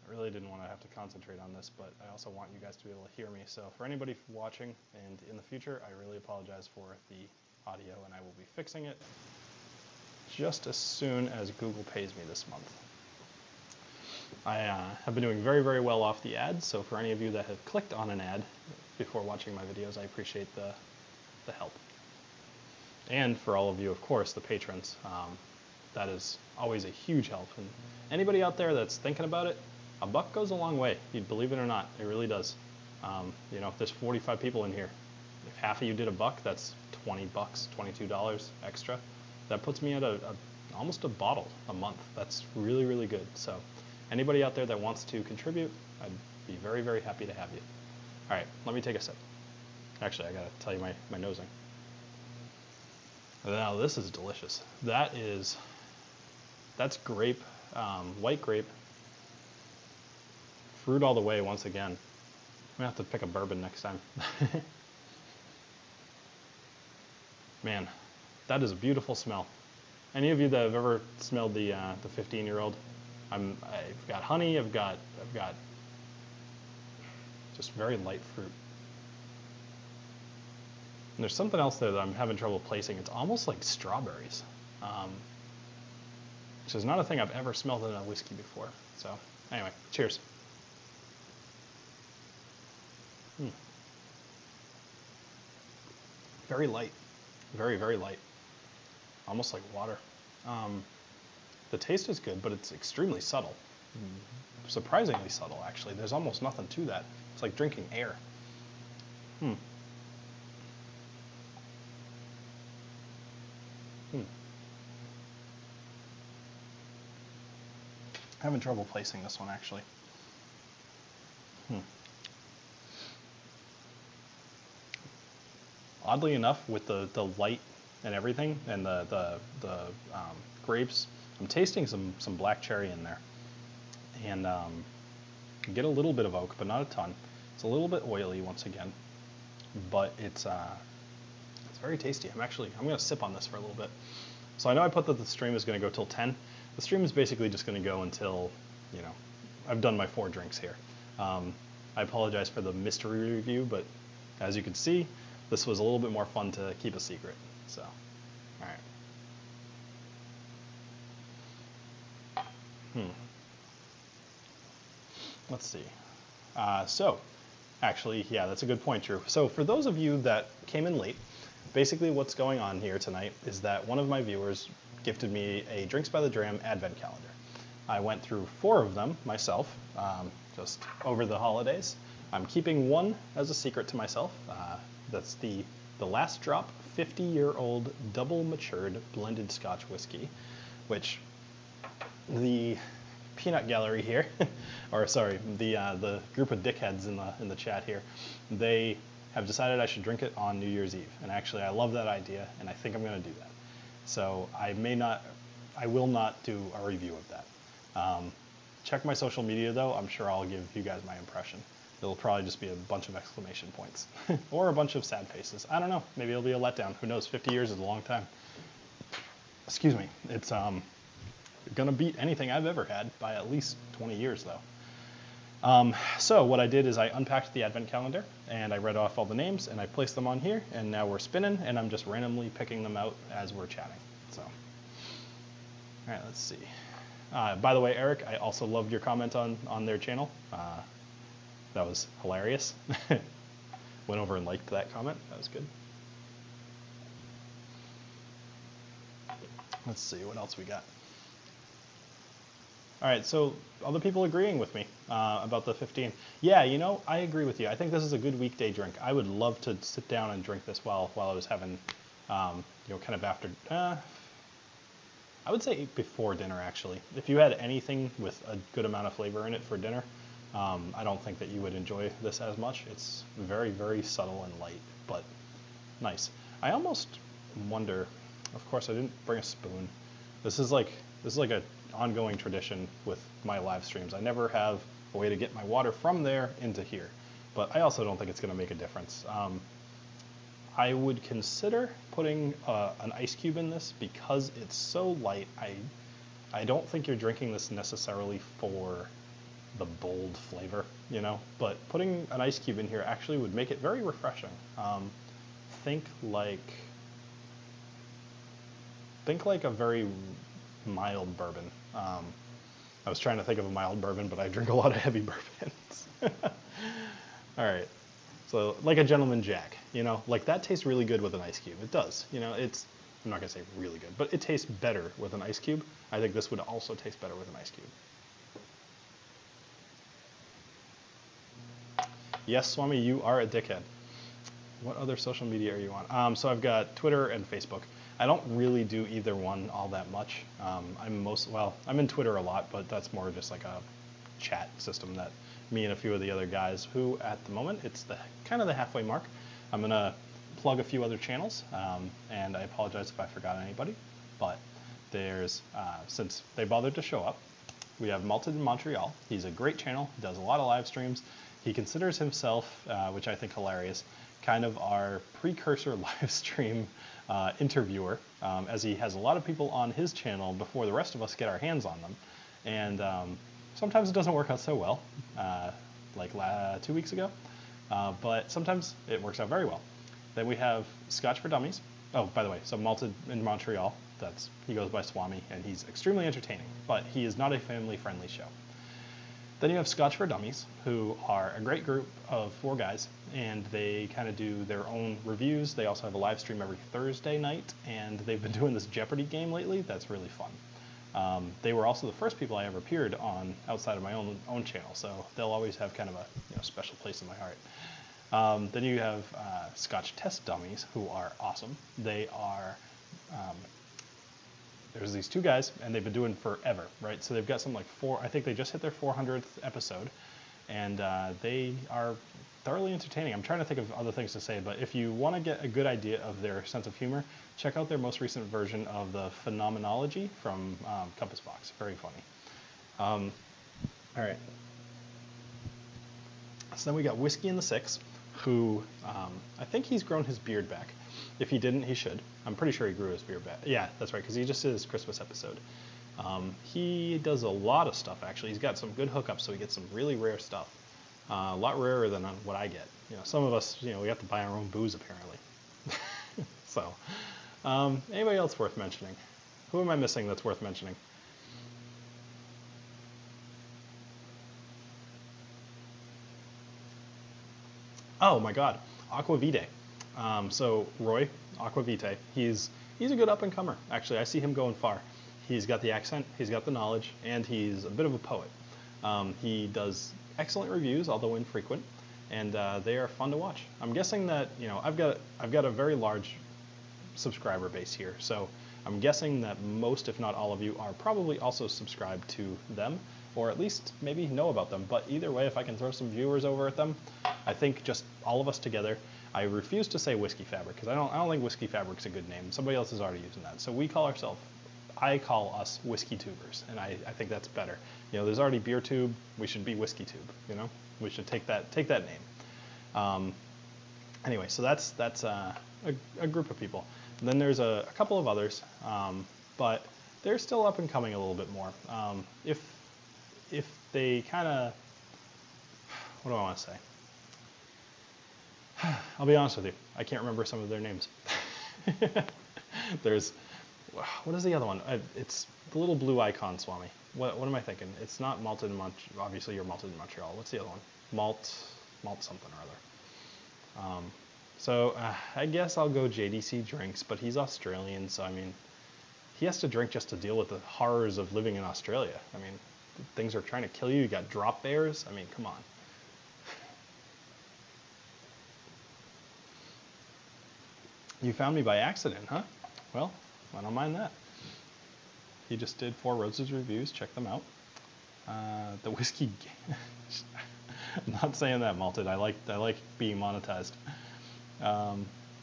I really didn't want to have to concentrate on this, but I also want you guys to be able to hear me. So for anybody watching and in the future, I really apologize for the audio, and I will be fixing it just as soon as Google pays me this month. I have been doing very, very well off the ads, so for any of you that have clicked on an ad before watching my videos, I appreciate the help. And for all of you, of course, the patrons, that is always a huge help. And anybody out there that's thinking about it, a buck goes a long way. You'd believe it or not, it really does. You know, if there's 45 people in here, if half of you did a buck, that's $20, $22 extra. That puts me at almost a bottle a month. That's really, really good. So anybody out there that wants to contribute, I'd be very, very happy to have you. All right, let me take a sip. Actually, I gotta tell you my nosing. Now this is delicious. That's grape, white grape, fruit all the way once again. I'm gonna have to pick a bourbon next time. Man, that is a beautiful smell. Any of you that have ever smelled the 15-year-old? I've got honey. I've got just very light fruit. And there's something else there that I'm having trouble placing. It's almost like strawberries, which is not a thing I've ever smelled in a whiskey before. So anyway, cheers. Very light, very, very light, almost like water. The taste is good, but it's extremely subtle. Surprisingly subtle, actually. There's almost nothing to that. It's like drinking air. Having trouble placing this one, actually. Oddly enough, with the light and everything, and the grapes, I'm tasting some black cherry in there, and get a little bit of oak, but not a ton. It's a little bit oily once again, but it's very tasty. I'm going to sip on this for a little bit. So I know I put that the stream is going to go till 10. The stream is basically just going to go until, I've done my 4 drinks here. I apologize for the mystery review, but as you can see, this was a little bit more fun to keep a secret. So, all right. Let's see. So, actually, yeah, that's a good point, Drew. So for those of you that came in late, basically what's going on here tonight is that one of my viewers gifted me a Drinks by the Dram advent calendar. I went through 4 of them myself, just over the holidays. I'm keeping one as a secret to myself. That's the Last Drop 50-year-old double matured blended Scotch whiskey, which the peanut gallery here, or sorry, the group of dickheads in the chat here, they have decided I should drink it on New Year's Eve. And actually, I love that idea, and I think I'm going to do that. So I will not do a review of that. Check my social media though. I'm sure I'll give you guys my impression. It'll probably just be a bunch of exclamation points or a bunch of sad faces. I don't know. Maybe it'll be a letdown. Who knows? 50 years is a long time. Excuse me. It's gonna beat anything I've ever had by at least 20 years though. So what I did is I unpacked the advent calendar and I read off all the names and I placed them on here, and now we're spinning and I'm just randomly picking them out as we're chatting. So, all right, let's see. By the way, Eric, I also loved your comment on their channel. That was hilarious. Went over and liked that comment. That was good. Let's see, what else we got? All right, so other people agreeing with me about the 15. Yeah, I agree with you. I think this is a good weekday drink. I would love to sit down and drink this while I was having, kind of after, I would say before dinner, actually. If you had anything with a good amount of flavor in it for dinner, I don't think that you would enjoy this as much. It's very, very subtle and light, but nice. I almost wonder, of course I didn't bring a spoon. This is like an ongoing tradition with my live streams. I never have a way to get my water from there into here, but I also don't think it's going to make a difference. I would consider putting an ice cube in this because it's so light. I don't think you're drinking this necessarily for the bold flavor, but putting an ice cube in here actually would make it very refreshing. Think like a very mild bourbon. I was trying to think of a mild bourbon, but I drink a lot of heavy bourbons. All right, so like a gentleman Jack, like that tastes really good with an ice cube. It does, I'm not gonna say really good, but it tastes better with an ice cube. I think this would also taste better with an ice cube. Yes, Swami, you are a dickhead. What other social media are you on? So I've got Twitter and Facebook. I don't really do either one all that much. I'm in Twitter a lot, but that's more just like a chat system that me and a few of the other guys who, at the moment, it's kind of the halfway mark. I'm gonna plug a few other channels, and I apologize if I forgot anybody, but there's, since they bothered to show up, we have Malted in Montreal. He's a great channel, does a lot of live streams. He considers himself, which I think hilarious, kind of our precursor live stream interviewer, as he has a lot of people on his channel before the rest of us get our hands on them. And sometimes it doesn't work out so well, like 2 weeks ago, but sometimes it works out very well. Then we have Scotch for Dummies. Oh, by the way, so Malted in Montreal. He goes by Swami, and he's extremely entertaining, but he is not a family-friendly show. Then you have Scotch for Dummies, who are a great group of 4 guys, and they kind of do their own reviews. They also have a live stream every Thursday night, and they've been doing this Jeopardy game lately. That's really fun. They were also the first people I ever appeared on outside of my own channel, so they'll always have kind of a special place in my heart. Then you have Scotch Test Dummies, who are awesome. They are there's these 2 guys, and they've been doing forever, right? So they've got some like I think they just hit their 400th episode, and they are thoroughly entertaining. I'm trying to think of other things to say, but if you want to get a good idea of their sense of humor, check out their most recent version of the Phenomenology from Compass Box. Very funny. All right. So then we got Whiskey in the Six, who I think he's grown his beard back. If he didn't, he should. I'm pretty sure he grew his beard back. Yeah, that's right, because he just did his Christmas episode. He does a lot of stuff, actually. He's got some good hookups, so he gets some really rare stuff. A lot rarer than what I get. Some of us, we have to buy our own booze, apparently. So, anybody else worth mentioning? Who am I missing that's worth mentioning? Oh my God, Aquavite. So Roy, Aquavite, he's a good up-and-comer. Actually, I see him going far. He's got the accent, he's got the knowledge, and he's a bit of a poet. He does excellent reviews, although infrequent, and they are fun to watch. I'm guessing that I've got a very large subscriber base here, so I'm guessing that most, if not all of you, are probably also subscribed to them, or at least maybe know about them. But either way, if I can throw some viewers over at them, I think just all of us together. I refuse to say Whiskey Fabric, because I don't think Whiskey Fabric's a good name. Somebody else is already using that. So I call us Whiskey Tubers, and I think that's better. There's already Beer Tube. We should be Whiskey Tube. We should take that name. Anyway, so that's a group of people. And then there's a couple of others, but they're still up and coming a little bit more. If they kind of, what do I want to say? I'll be honest with you, I can't remember some of their names. There's, what is the other one? It's the little blue icon, Swami. What am I thinking? It's not Malted in Montreal. Obviously, you're Malted in Montreal. What's the other one? Malt something or other. So I guess I'll go JDC Drinks, but he's Australian, so I mean, he has to drink just to deal with the horrors of living in Australia. I mean, things are trying to kill you. You got drop bears. I mean, come on. You found me by accident, huh? Well, I don't mind that. He just did 4 Roses reviews. Check them out. The whiskey. I'm not saying that, Malted. I like being monetized. All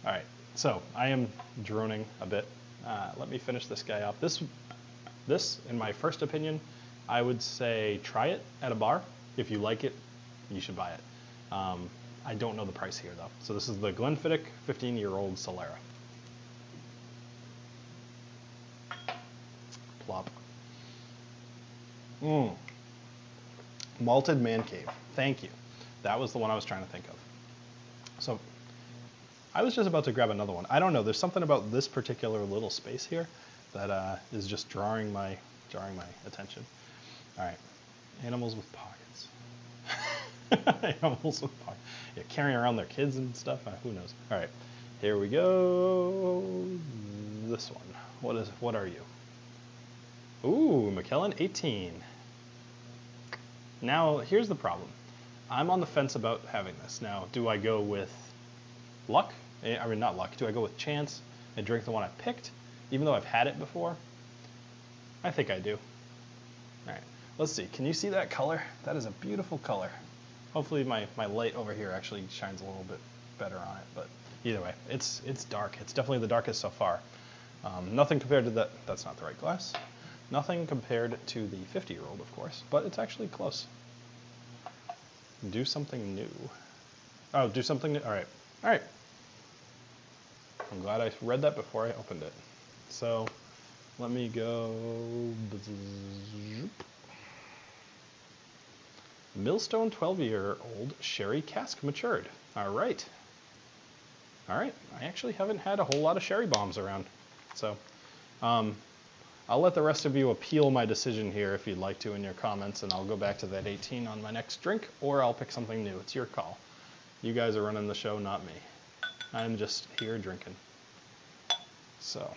right. So I am droning a bit. Let me finish this guy up. This, in my first opinion, I would say try it at a bar. If you like it, you should buy it. I don't know the price here, though. So this is the Glenfiddich 15-year-old Solera. Plop. Malted Man Cave. Thank you. That was the one I was trying to think of. So I was just about to grab another one. I don't know. There's something about this particular little space here that is just drawing my attention. All right. Animals with pockets. Animals with pockets. Yeah, carrying around their kids and stuff. Who knows? All right. Here we go. This one. What are you? Ooh, McKellen 18. Now, here's the problem. I'm on the fence about having this. Now, do I go with luck? I mean, not luck. Do I go with chance and drink the one I picked, even though I've had it before? I think I do. All right. Let's see. Can you see that color? That is a beautiful color. Hopefully my light over here actually shines a little bit better on it. But either way, it's dark. It's definitely the darkest so far. Nothing compared to that. That's not the right glass. Nothing compared to the 50-year-old, of course. But it's actually close. Do something new. Oh, do something new. All right. All right. I'm glad I read that before I opened it. So let me go. Millstone 12-year-old sherry cask matured. All right. All right. I actually haven't had a whole lot of sherry bombs around. So I'll let the rest of you appeal my decision here if you'd like to in your comments, and I'll go back to that 18 on my next drink, or I'll pick something new. It's your call. You guys are running the show, not me. I'm just here drinking. So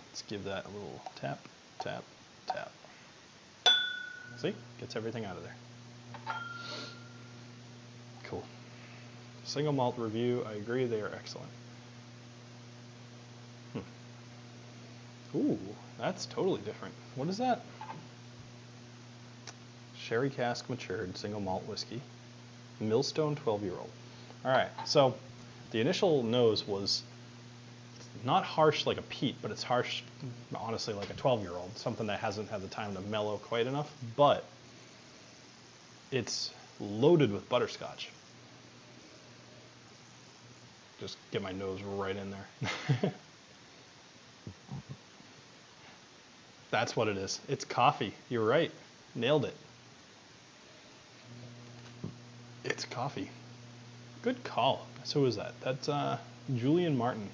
let's give that a little tap, tap, tap. See? Gets everything out of there. Cool. Single malt review, I agree, they are excellent. Ooh, that's totally different. What is that? Sherry cask matured single malt whiskey. Millstone 12-year-old. All right, so the initial nose was not harsh like a peat, but it's harsh, honestly, like a 12-year-old, something that hasn't had the time to mellow quite enough, but it's loaded with butterscotch. Just get my nose right in there. That's what it is. It's coffee. You're right. Nailed it. It's coffee. Good call. So who is that? That's Julian Martin.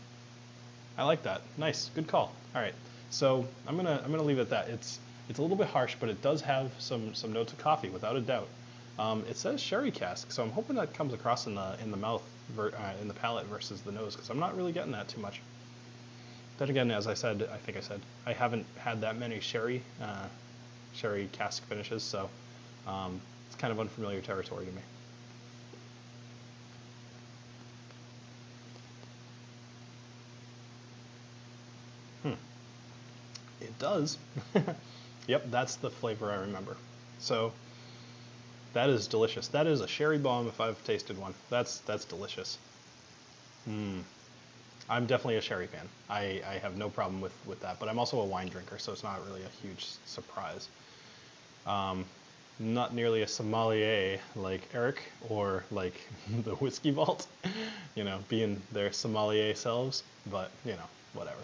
I like that. Nice. Good call. All right. So I'm gonna leave it at that. It's a little bit harsh, but it does have some notes of coffee without a doubt. It says sherry cask, so I'm hoping that comes across in the mouth, in the palate versus the nose, because I'm not really getting that too much. Then again, as I said, I haven't had that many sherry cask finishes, so it's kind of unfamiliar territory to me. It does. Yep, that's the flavor I remember. So that is delicious. That is a sherry bomb if I've tasted one. That's delicious. I'm definitely a sherry fan. I have no problem with that, but I'm also a wine drinker, so it's not really a huge surprise. Not nearly a sommelier like Eric or like the Whiskey Vault, being their sommelier selves, but, whatever.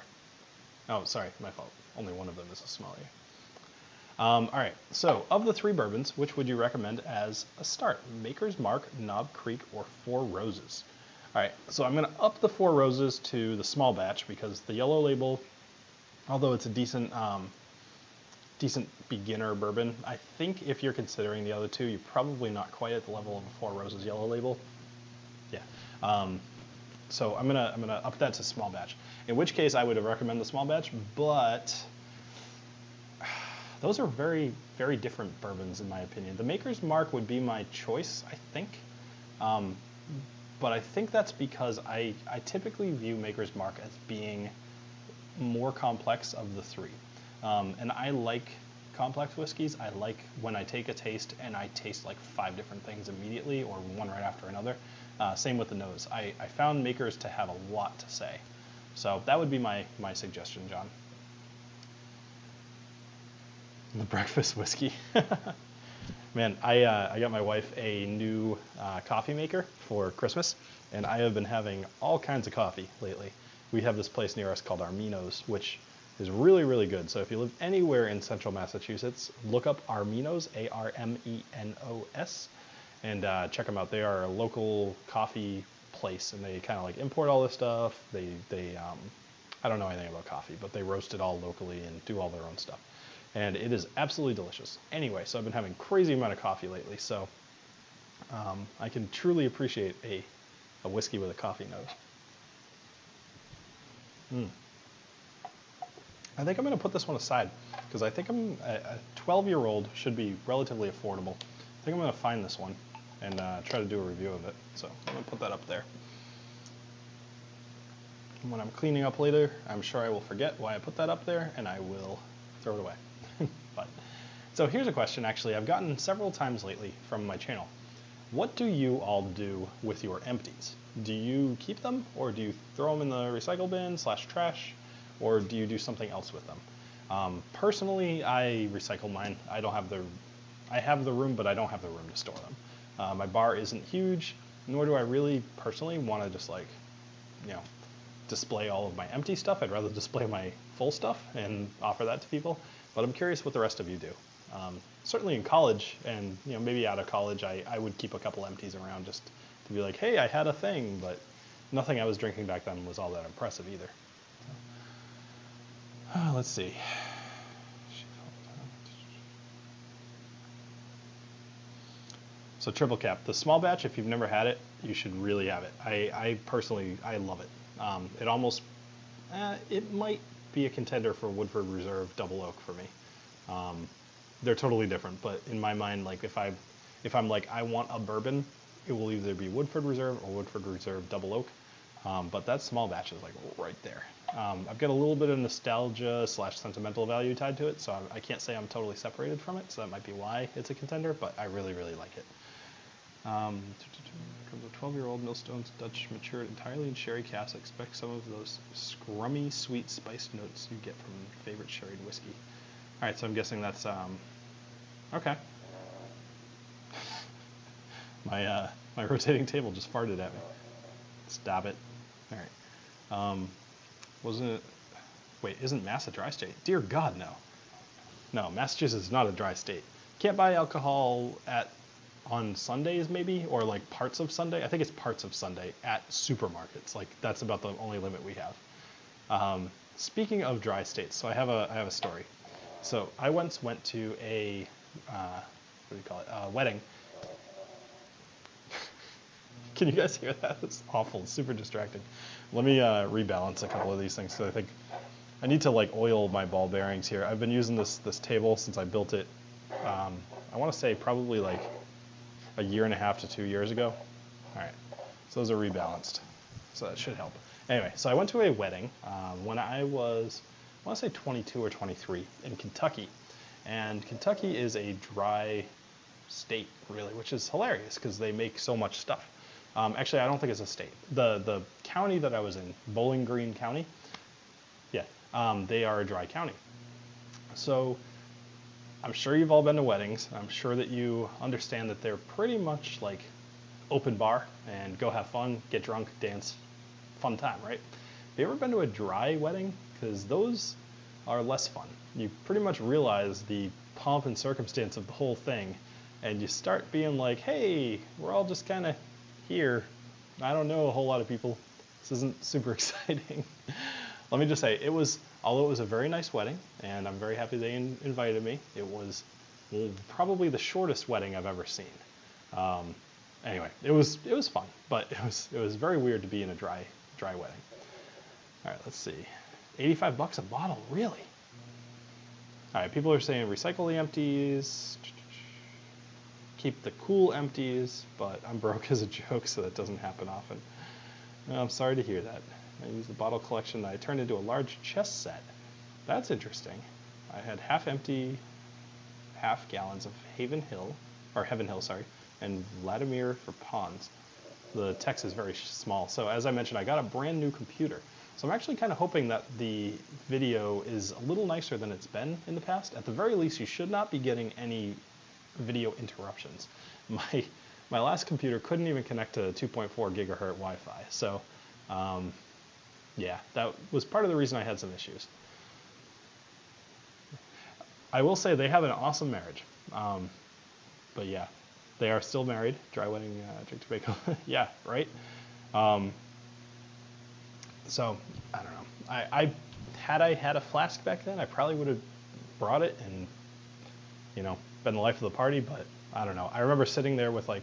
Oh, sorry, my fault. Only one of them is a sommelier. All right, so of the 3 bourbons, which would you recommend as a start? Maker's Mark, Knob Creek, or Four Roses? All right, so I'm gonna up the Four Roses to the small batch because the yellow label, although it's a decent beginner bourbon, I think if you're considering the other 2, you're probably not quite at the level of a Four Roses yellow label. Yeah. So I'm gonna up that to small batch. In which case I would recommend the small batch, but those are very, very different bourbons in my opinion. The Maker's Mark would be my choice, I think. But I think that's because I typically view Maker's Mark as being more complex of the 3. And I like complex whiskeys. I like when I take a taste and I taste like 5 different things immediately or one right after another. Same with the nose. I found Maker's to have a lot to say. So that would be my suggestion, John. The breakfast whiskey. Man, I got my wife a new coffee maker for Christmas, and I have been having all kinds of coffee lately. We have this place near us called Armino's, which is really, really good. So if you live anywhere in central Massachusetts, look up Armino's, A-R-M-E-N-O-S, and check them out. They are a local coffee place, and they kind of like import all this stuff. They I don't know anything about coffee, but they roast it all locally and do all their own stuff. And it is absolutely delicious. Anyway, so I've been having crazy amount of coffee lately, so I can truly appreciate a whiskey with a coffee nose. I think I'm going to put this one aside, because I think a 12-year-old should be relatively affordable. I think I'm going to find this one and try to do a review of it. So I'm going to put that up there. And when I'm cleaning up later, I'm sure I will forget why I put that up there, and I will throw it away. So here's a question, actually, I've gotten several times lately from my channel. What do you all do with your empties? Do you keep them, or do you throw them in the recycle bin / trash, or do you do something else with them? Personally, I recycle mine. I have the room, but I don't have the room to store them. My bar isn't huge, nor do I really personally want to just like, you know, display all of my empty stuff. I'd rather display my full stuff and offer that to people. But I'm curious what the rest of you do. Certainly in college, and you know, maybe out of college, I would keep a couple empties around just to be like, hey, I had a thing, but nothing I was drinking back then was all that impressive either. Let's see. So triple cap, the small batch, if you've never had it, you should really have it. I personally, I love it. It almost, it might be a contender for Woodford Reserve Double Oak for me. They're totally different, but in my mind, like if I'm like, I want a bourbon, it will either be Woodford Reserve or Woodford Reserve Double Oak. But that small batch is like right there. I've got a little bit of nostalgia / sentimental value tied to it, so I can't say I'm totally separated from it, so that might be why it's a contender, but I really, really like it. Comes a 12-year-old Millstone's Dutch, matured entirely in sherry cask. Expect some of those scrummy, sweet spiced notes you get from favorite sherried whiskey. All right, so I'm guessing that's okay. My rotating table just farted at me. Stop it. All right. Wasn't it? Wait, isn't Mass a dry state? Dear God, no. No, Massachusetts is not a dry state. Can't buy alcohol on Sundays maybe, or like parts of Sunday. I think it's parts of Sunday at supermarkets. Like that's about the only limit we have. Speaking of dry states, so I have a story. So I once went to a what do you call it? A wedding. Can you guys hear that? It's awful. It's super distracting. Let me rebalance a couple of these things. So I think I need to like oil my ball bearings here. I've been using this table since I built it. I want to say probably like a year and a half to 2 years ago. All right, so those are rebalanced. So that should help. Anyway, so I went to a wedding when I want to say 22 or 23 in Kentucky. And Kentucky is a dry state, really, which is hilarious because they make so much stuff. Actually, I don't think it's a state. The county that I was in, Bowling Green County, yeah, they are a dry county. So I'm sure you've all been to weddings. I'm sure that you understand that they're pretty much like open bar and go have fun, get drunk, dance, fun time, right? Have you ever been to a dry wedding? Because those are less fun. You pretty much realize the pomp and circumstance of the whole thing, and you start being like, hey, we're all just kind of here. I don't know a whole lot of people. This isn't super exciting. Let me just say, although it was a very nice wedding, and I'm very happy they invited me, it was probably the shortest wedding I've ever seen. Anyway, it was fun, but it was very weird to be in a dry wedding. All right, let's see. 85 bucks a bottle, really? All right, people are saying recycle the empties, keep the cool empties, but I'm broke as a joke, so that doesn't happen often. I'm sorry to hear that. I used the bottle collection that I turned into a large chess set. That's interesting. I had half empty, half gallons of Heaven Hill, and Vladimir for pawns. The text is very small. So as I mentioned, I got a brand new computer. So I'm actually kind of hoping that the video is a little nicer than it's been in the past. At the very least, you should not be getting any video interruptions. My last computer couldn't even connect to 2.4 gigahertz Wi-Fi. So yeah, that was part of the reason I had some issues. I will say they have an awesome marriage. But yeah, they are still married. Dry wedding, drink tobacco. Yeah, right? So, I don't know. Had I had a flask back then, I probably would have brought it and, you know, been the life of the party, but I don't know. I remember sitting there with like,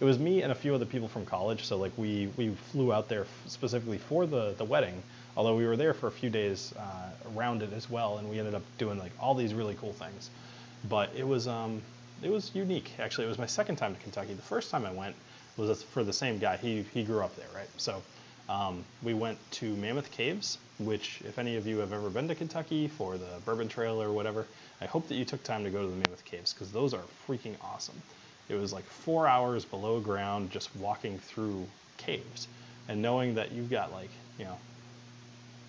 it was me and a few other people from college, so like we flew out there specifically for the wedding, although we were there for a few days around it as well, and we ended up doing like all these really cool things. But it was unique. Actually, it was my second time to Kentucky. The first time I went was for the same guy. He grew up there, right? So we went to Mammoth Caves, which if any of you have ever been to Kentucky for the Bourbon Trail or whatever, I hope that you took time to go to the Mammoth Caves because those are freaking awesome. It was like 4 hours below ground just walking through caves and knowing that you've got like, you know,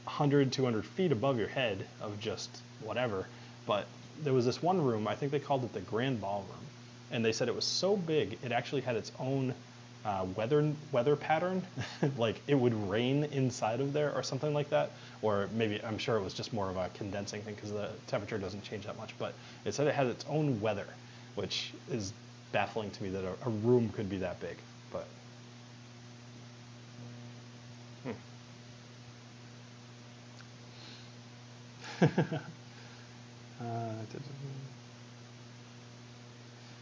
100, 200 feet above your head of just whatever. But there was this one room, I think they called it the Grand Ballroom, and they said it was so big it actually had its own weather pattern, like it would rain inside of there or something like that, or maybe I'm sure it was just more of a condensing thing because the temperature doesn't change that much. But it said it had its own weather, which is baffling to me that a room could be that big. But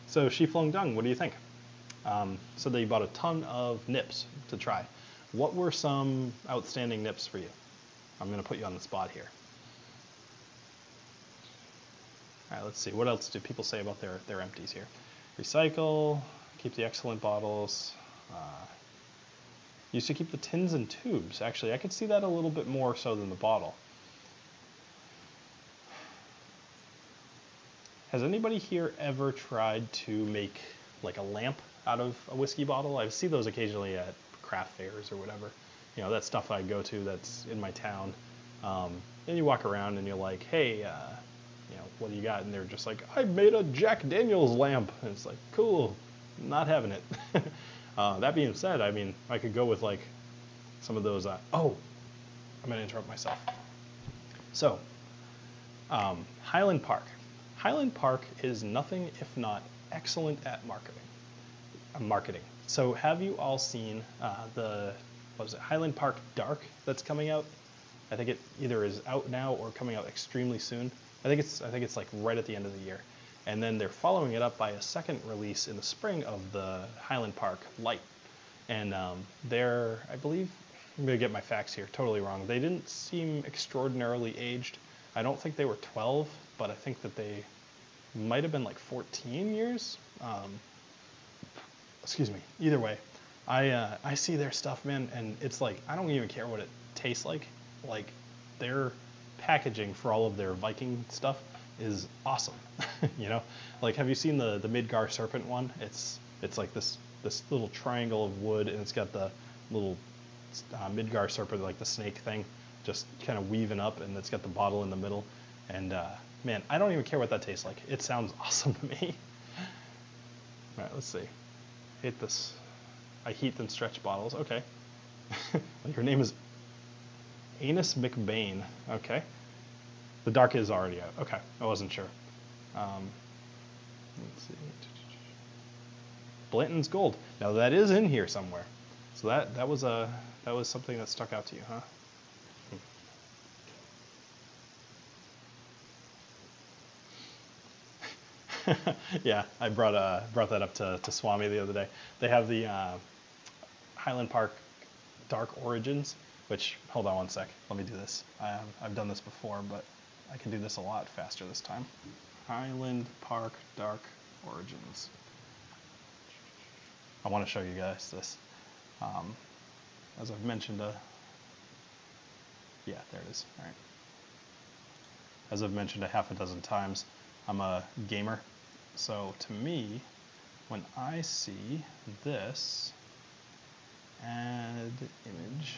So Shi Flung Dung, what do you think? So they bought a ton of nips to try. What were some outstanding nips for you? I'm going to put you on the spot here. All right, let's see. What else do people say about their empties here? Recycle, keep the excellent bottles. Used to keep the tins and tubes. Actually, I could see that a little bit more so than the bottle. Has anybody here ever tried to make like a lamp out of a whiskey bottle? I see those occasionally at craft fairs or whatever. You know, that stuff I go to that's in my town. And you walk around and you're like, hey, you know, what do you got? And they're just like, I made a Jack Daniels lamp. And it's like, cool, not having it. That being said, I mean, I could go with like some of those. Oh, I'm going to interrupt myself. So, Highland Park. Highland Park is nothing if not excellent at marketing. So have you all seen Highland Park Dark that's coming out? I think it either is out now or coming out extremely soon. I think it's like right at the end of the year. And then they're following it up by a second release in the spring of the Highland Park Light. And they're, I believe, I'm going to get my facts here totally wrong. They didn't seem extraordinarily aged. I don't think they were 12, but I think that they might have been like 14 years. Excuse me. Either way, I see their stuff, man, and it's like, I don't even care what it tastes like. Like, their packaging for all of their Viking stuff is awesome. You know, like, have you seen the Midgar Serpent one? It's like this little triangle of wood, and it's got the little Midgar Serpent, like the snake thing, just kind of weaving up, and it's got the bottle in the middle. And man, I don't even care what that tastes like. It sounds awesome to me. All right, let's see. Hate this. I heat then stretch bottles. Okay. Your name is Anus McBain. Okay. The dark is already out. Okay, I wasn't sure. Let's see. Blanton's Gold. Now that is in here somewhere. So that was something that stuck out to you, huh? Yeah, I brought that up to Swami the other day. They have the Highland Park Dark Origins, which, hold on one sec, let me do this. I've done this before, but I can do this a lot faster this time. Highland Park Dark Origins. I want to show you guys this. As I've mentioned, yeah, there it is. All right. As I've mentioned a half a dozen times, I'm a gamer. So to me, when I see this, add image,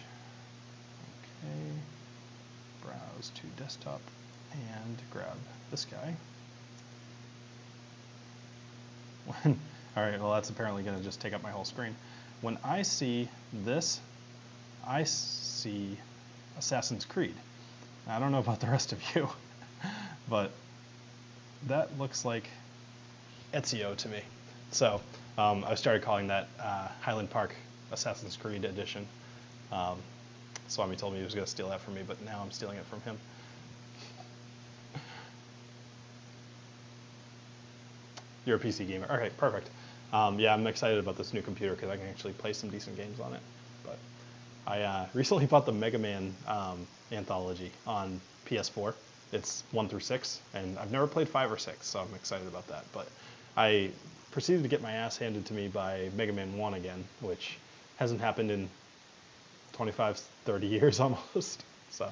okay, browse to desktop, and grab this guy. All right, well, that's apparently going to just take up my whole screen. When I see this, I see Assassin's Creed. I don't know about the rest of you, but that looks like Ezio to me. So I started calling that Highland Park Assassin's Creed edition. Swami told me he was going to steal that from me, but now I'm stealing it from him. You're a PC gamer. Okay, perfect. Yeah, I'm excited about this new computer because I can actually play some decent games on it. But I recently bought the Mega Man anthology on PS4. It's 1 through 6, and I've never played 5 or 6, so I'm excited about that. But I proceeded to get my ass handed to me by Mega Man 1 again, which hasn't happened in 25, 30 years almost. So,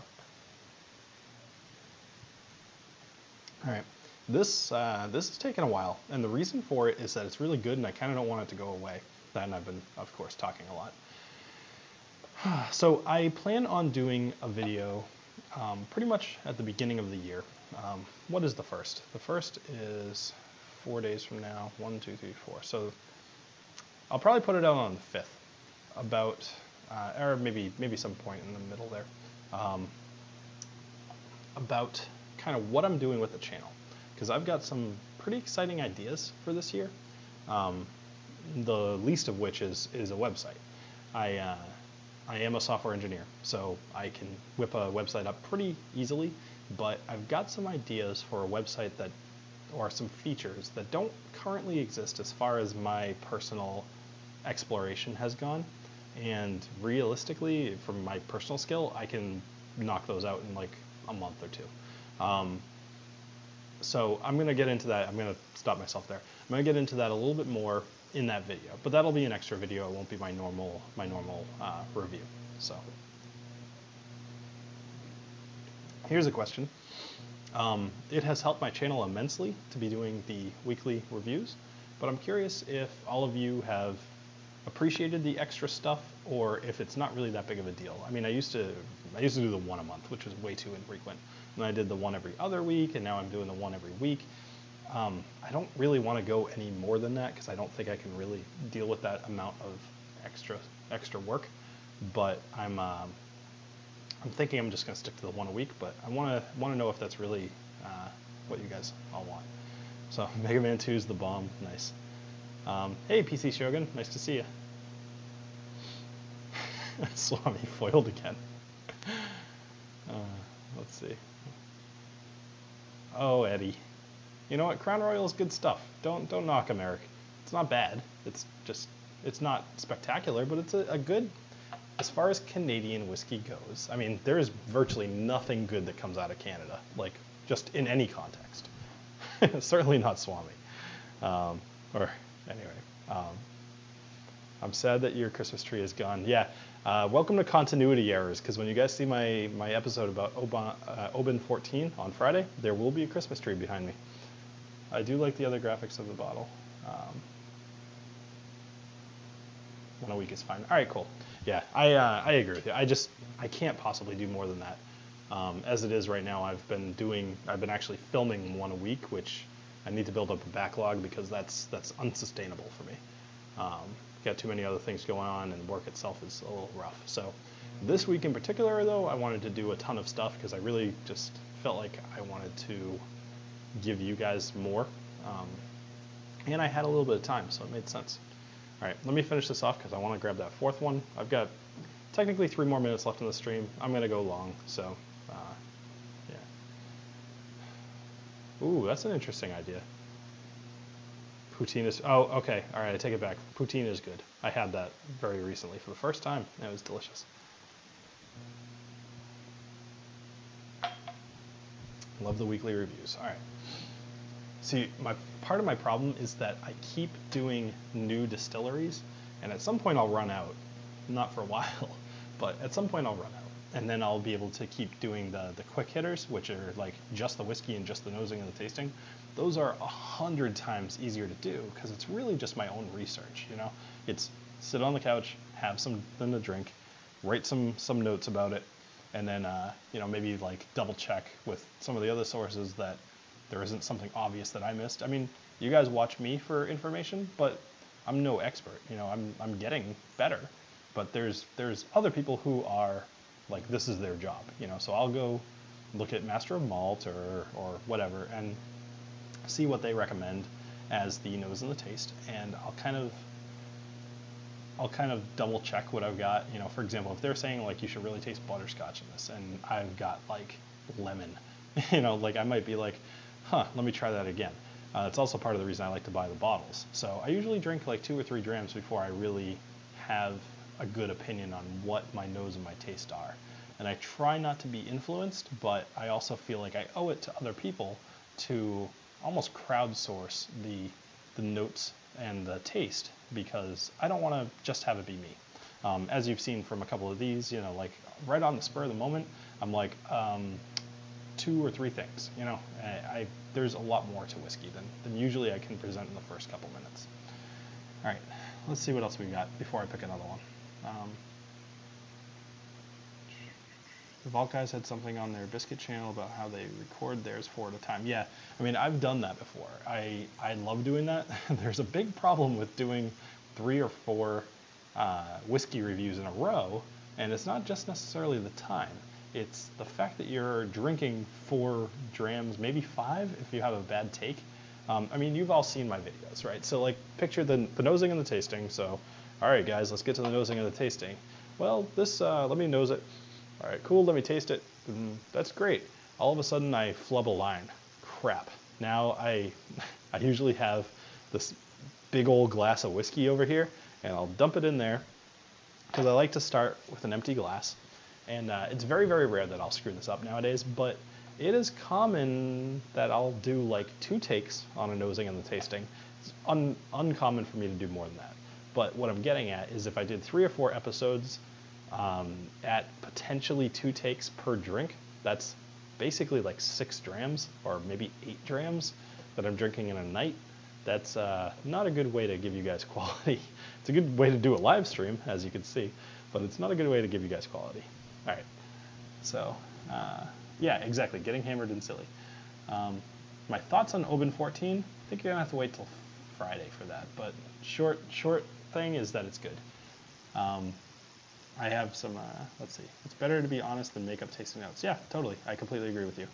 all right. This has taken a while, and the reason for it is that it's really good, and I kind of don't want it to go away. And I've been, of course, talking a lot. So I plan on doing a video pretty much at the beginning of the year. What is the first? The first is 4 days from now. 1, 2, 3, 4. So I'll probably put it out on the 5th, about, or maybe some point in the middle there, about kind of what I'm doing with the channel, because I've got some pretty exciting ideas for this year. The least of which is a website. I am a software engineer, so I can whip a website up pretty easily, but I've got some ideas for a website that, or some features that don't currently exist as far as my personal exploration has gone. And realistically, from my personal skill, I can knock those out in like a month or two. So I'm going to get into that. I'm going to stop myself there. I'm going to get into that a little bit more in that video, but that'll be an extra video. It won't be my normal review. So here's a question. It has helped my channel immensely to be doing the weekly reviews, but I'm curious if all of you have appreciated the extra stuff, or if it's not really that big of a deal. I mean, I used to do the one a month, which was way too infrequent. And I did the one every other week, and now I'm doing the one every week. I don't really want to go any more than that, because I don't think I can really deal with that amount of extra work. But I'm thinking I'm just going to stick to the one a week. But I want to know if that's really what you guys all want. So Mega Man 2 is the bomb. Nice. Hey, PC Shogun, nice to see you. Swami foiled again. Let's see. Oh, Eddie. You know what? Crown Royal is good stuff. Don't knock him, Eric. It's not bad. It's not spectacular, but it's a good, as far as Canadian whiskey goes. I mean, there is virtually nothing good that comes out of Canada, like just in any context. Certainly not Swami. Anyway, I'm sad that your Christmas tree is gone. Yeah, welcome to continuity errors, because when you guys see my episode about Oban 14 on Friday, there will be a Christmas tree behind me. I do like the other graphics of the bottle. 1 a week is fine. All right, cool. Yeah, I agree with you. I can't possibly do more than that. As it is right now, I've been actually filming 1 a week, which I need to build up a backlog, because that's unsustainable for me. Got too many other things going on, and work itself is a little rough. So this week in particular, though, I wanted to do a ton of stuff, because I really just felt like I wanted to give you guys more. And I had a little bit of time, so it made sense. All right, let me finish this off, because I want to grab that 4th one. I've got technically 3 more minutes left in the stream. I'm going to go long, so yeah. Ooh, that's an interesting idea. Poutine is, oh, okay, all right, I take it back. Poutine is good. I had that very recently for the first time, and it was delicious. Love the weekly reviews. All right. See, part of my problem is that I keep doing new distilleries, and at some point I'll run out. Not for a while, but at some point I'll run out. And then I'll be able to keep doing the quick hitters, which are like just the whiskey and just the nosing and the tasting. Those are 100 times easier to do, because it's really just my own research, you know? It's sit on the couch, have something to drink, write some notes about it, and then you know, maybe like double check with some of the other sources that there isn't something obvious that I missed. I mean, you guys watch me for information, but I'm no expert. You know, I'm getting better, but there's other people who are like, this is their job. You know, so I'll go look at Master of Malt or whatever and see what they recommend as the nose and the taste, and I'll kind of double check what I've got. You know, for example, if they're saying like you should really taste butterscotch in this, and I've got like lemon, you know, like I might be like, let me try that again. It's also part of the reason I like to buy the bottles. So I usually drink like 2 or 3 drams before I really have a good opinion on what my nose and my taste are. And I try not to be influenced, but I also feel like I owe it to other people to almost crowdsource the notes and the taste, because I don't want to just have it be me. As you've seen from a couple of these, you know, like right on the spur of the moment, I'm like, 2 or 3 things, you know. There's a lot more to whiskey than usually I can present in the first couple minutes. All right, let's see what else we got before I pick another one. The Vault guys had something on their Biscuit channel about how they record theirs 4 at a time. Yeah, I mean, I've done that before. I love doing that. There's a big problem with doing 3 or 4 whiskey reviews in a row, and it's not just necessarily the time. It's the fact that you're drinking 4 drams, maybe 5 if you have a bad take. I mean, you've all seen my videos, right? So like, picture the nosing and the tasting. So, all right, guys, let's get to the nosing and the tasting. Well, this, let me nose it. All right, cool, let me taste it. That's great. All of a sudden, I flub a line. Crap. Now I usually have this big old glass of whiskey over here, and I'll dump it in there, because I like to start with an empty glass. And it's very, very rare that I'll screw this up nowadays, but it is common that I'll do like 2 takes on a nosing and the tasting. It's uncommon for me to do more than that. But what I'm getting at is if I did 3 or 4 episodes at potentially 2 takes per drink, that's basically like 6 drams or maybe 8 drams that I'm drinking in a night. That's not a good way to give you guys quality. It's a good way to do a live stream, as you can see, but it's not a good way to give you guys quality. All right, so yeah, exactly, getting hammered and silly. My thoughts on Oban 14, I think you're gonna have to wait till Friday for that, but short thing is that it's good. I have some, let's see, it's better to be honest than make up tasting notes. Yeah, totally, I completely agree with you.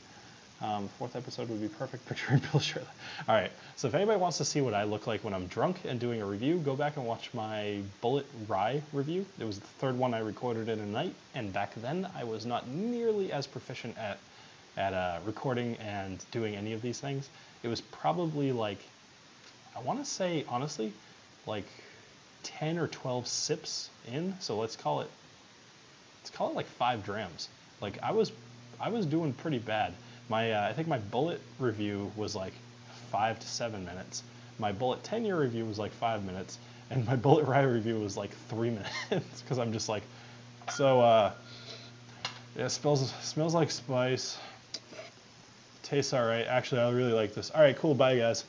4th episode would be perfect, picturing Bill Shirley. All right, so if anybody wants to see what I look like when I'm drunk and doing a review, go back and watch my Bullet Rye review. It was the 3rd one I recorded in a night, and back then I was not nearly as proficient at recording and doing any of these things. It was probably like, I want to say, honestly, like 10 or 12 sips in, so let's call it like 5 drams. Like I was doing pretty bad. I think my Bullet review was like 5 to 7 minutes. My Bullet 10-year review was like 5 minutes, and my Bullet Rye review was like 3 minutes because I'm just like, so yeah, smells like spice. Tastes all right. Actually, I really like this. All right, cool. Bye, guys.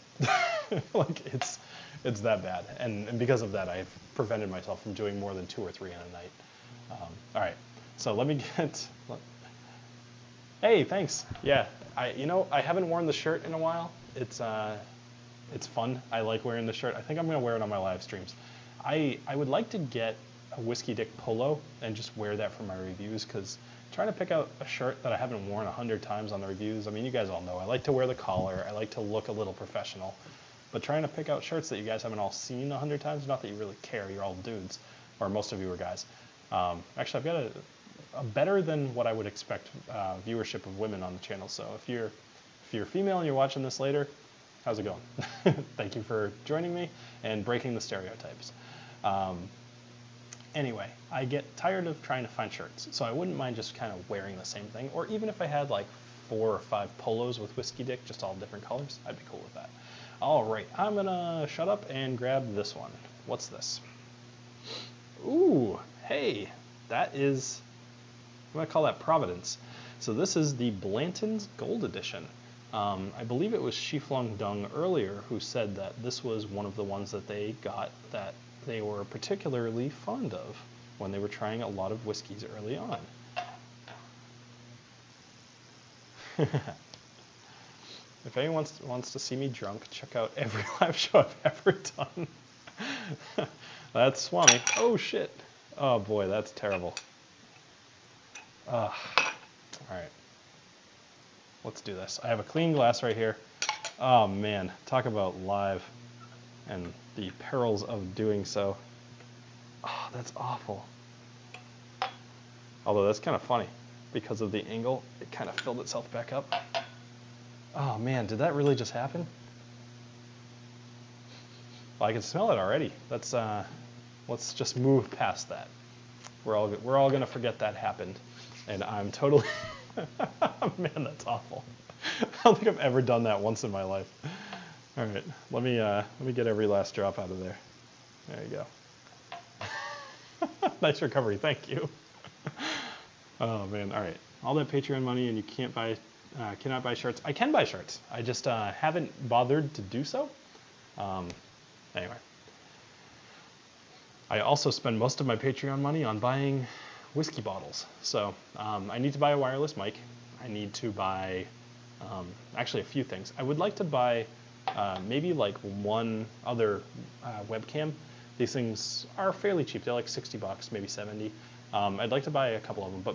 Like it's that bad, and because of that, I've prevented myself from doing more than 2 or 3 in a night. All right, so let me get. Hey, thanks. Yeah, I haven't worn the shirt in a while. It's fun. I like wearing the shirt. I think I'm gonna wear it on my live streams. I would like to get a Whiskey Dick polo and just wear that for my reviews, because trying to pick out a shirt that I haven't worn 100 times on the reviews. I mean, you guys all know I like to wear the collar. I like to look a little professional. But trying to pick out shirts that you guys haven't all seen 100 times, not that you really care, you're all dudes, or most of you are guys. Actually, I've got a better than what I would expect viewership of women on the channel. So if you're female and you're watching this later, how's it going? Thank you for joining me and breaking the stereotypes. Anyway, I get tired of trying to find shirts, so I wouldn't mind just kind of wearing the same thing, or even if I had like 4 or 5 polos with Whiskey Dick, just all different colors, I'd be cool with that. All right, I'm gonna shut up and grab this one. What's this? Ooh, hey, that is, I'm gonna call that Providence. So this is the Blanton's Gold Edition. I believe it was Shiflong Dung earlier who said that this was one of the ones that they got that they were particularly fond of when they were trying a lot of whiskeys early on. If anyone wants to see me drunk, check out every live show I've ever done. That's Swami. Oh shit. Oh boy, that's terrible. All right. Let's do this. I have a clean glass right here. Oh man, talk about live and the perils of doing so. Oh, that's awful. Although that's kind of funny. Because of the angle, it kind of filled itself back up. Oh man, did that really just happen? Well, I can smell it already. Let's just move past that. We're all gonna forget that happened, and I'm totally. Man, that's awful. I don't think I've ever done that once in my life. All right, let me get every last drop out of there. There you go. Nice recovery, thank you. Oh man, all right. All that Patreon money, and you cannot buy shirts. I can buy shirts. I just haven't bothered to do so. Anyway. I also spend most of my Patreon money on buying whiskey bottles. So I need to buy a wireless mic. I need to buy actually a few things. I would like to buy maybe like one other webcam, These things are fairly cheap. They're like 60 bucks, maybe 70. I'd like to buy a couple of them, but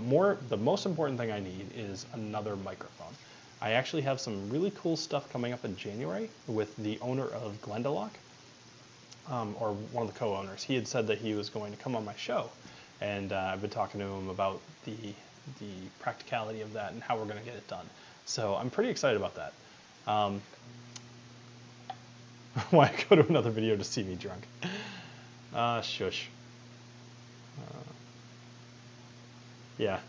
the most important thing I need is another microphone. I actually have some really cool stuff coming up in January with the owner of Glendalough, or one of the co-owners. He had said that he was going to come on my show, and I've been talking to him about the practicality of that and how we're going to get it done. So I'm pretty excited about that. Why go to another video to see me drunk? Shush. Yeah.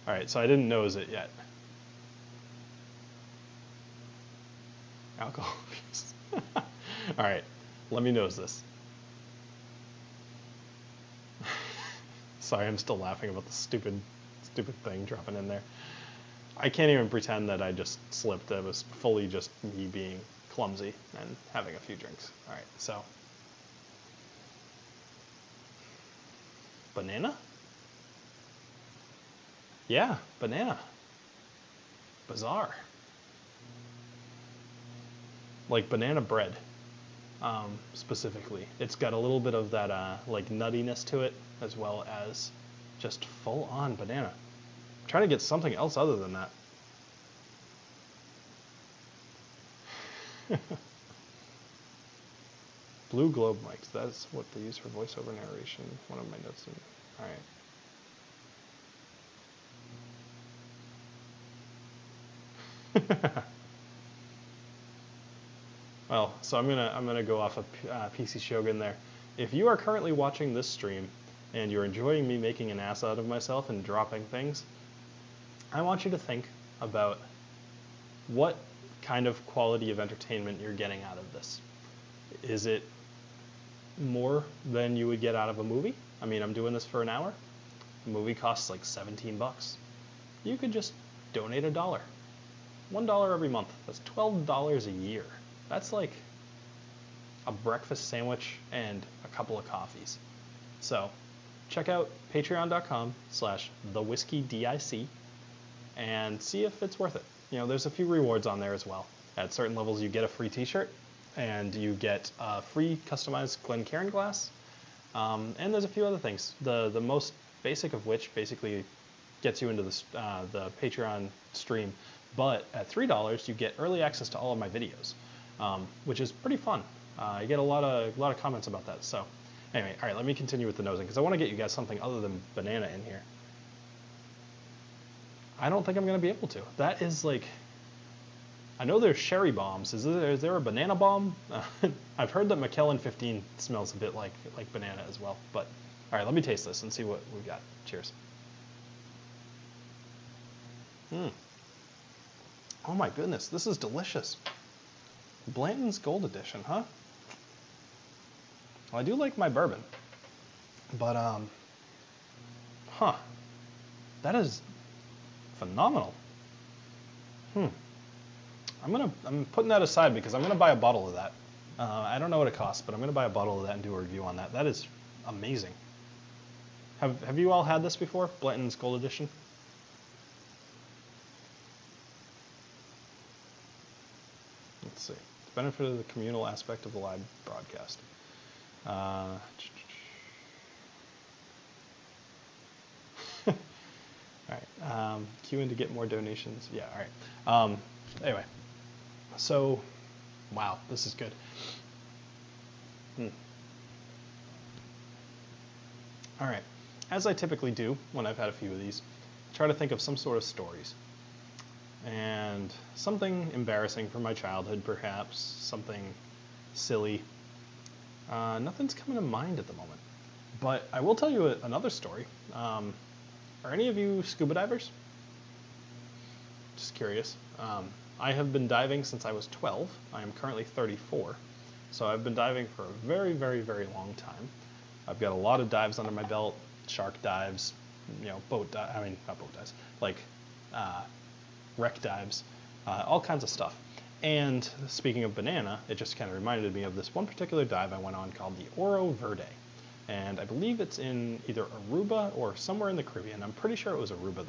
All right, so I didn't nose it yet. Alcohol abuse. All right, let me nose this. Sorry, I'm still laughing about the stupid thing dropping in there. I can't even pretend that I just slipped. That was fully just me being clumsy and having a few drinks. All right, so. Banana? Yeah, banana. Bizarre. Like banana bread, specifically. It's got a little bit of that like nuttiness to it, as well as just full-on banana. I'm trying to get something else other than that. Blue Globe mics, that's what they use for voiceover narration. One of my notes. All right. Well, so I'm gonna go off of PC Shogun there. If you are currently watching this stream and you're enjoying me making an ass out of myself and dropping things, I want you to think about what kind of quality of entertainment you're getting out of this. Is it more than you would get out of a movie? I mean, I'm doing this for an hour. The movie costs like 17 bucks. You could just donate $1. $1 every month. That's $12 a year. That's like a breakfast sandwich and a couple of coffees. So check out patreon.com/thewhiskeydic and see if it's worth it. You know, there's a few rewards on there as well. At certain levels, you get a free t-shirt and you get a free customized Glencairn glass. And there's a few other things. The most basic of which basically gets you into the Patreon stream. But at $3, you get early access to all of my videos, which is pretty fun. I get a lot of comments about that. So anyway, all right, let me continue with the nosing because I want to get you guys something other than banana in here. I don't think I'm going to be able to. That is like, I know there's sherry bombs. Is there a banana bomb? I've heard that McKellen 15 smells a bit like banana as well. But all right, let me taste this and see what we got. Cheers. Oh my goodness, this is delicious. Blanton's Gold Edition, huh? Well, I do like my bourbon, but that is phenomenal. I'm putting that aside because I'm gonna buy a bottle of that. I don't know what it costs, but I'm gonna buy a bottle of that and do a review on that. That is amazing. Have you all had this before? Blanton's Gold Edition? Let's see. The benefit of the communal aspect of the live broadcast. All right. Queue in to get more donations. Yeah. All right. Anyway, so wow, this is good. All right. As I typically do when I've had a few of these, try to think of some sort of stories. And something embarrassing from my childhood, perhaps, something silly. Nothing's coming to mind at the moment. But I will tell you another story. Are any of you scuba divers? Just curious. I have been diving since I was 12. I am currently 34. So I've been diving for a very, very, very long time. I've got a lot of dives under my belt, shark dives, you know, not boat dives, like wreck dives, all kinds of stuff. And speaking of banana, it just kind of reminded me of this one particular dive I went on called the Oro Verde. And I believe it's in either Aruba or somewhere in the Caribbean. I'm pretty sure it was Aruba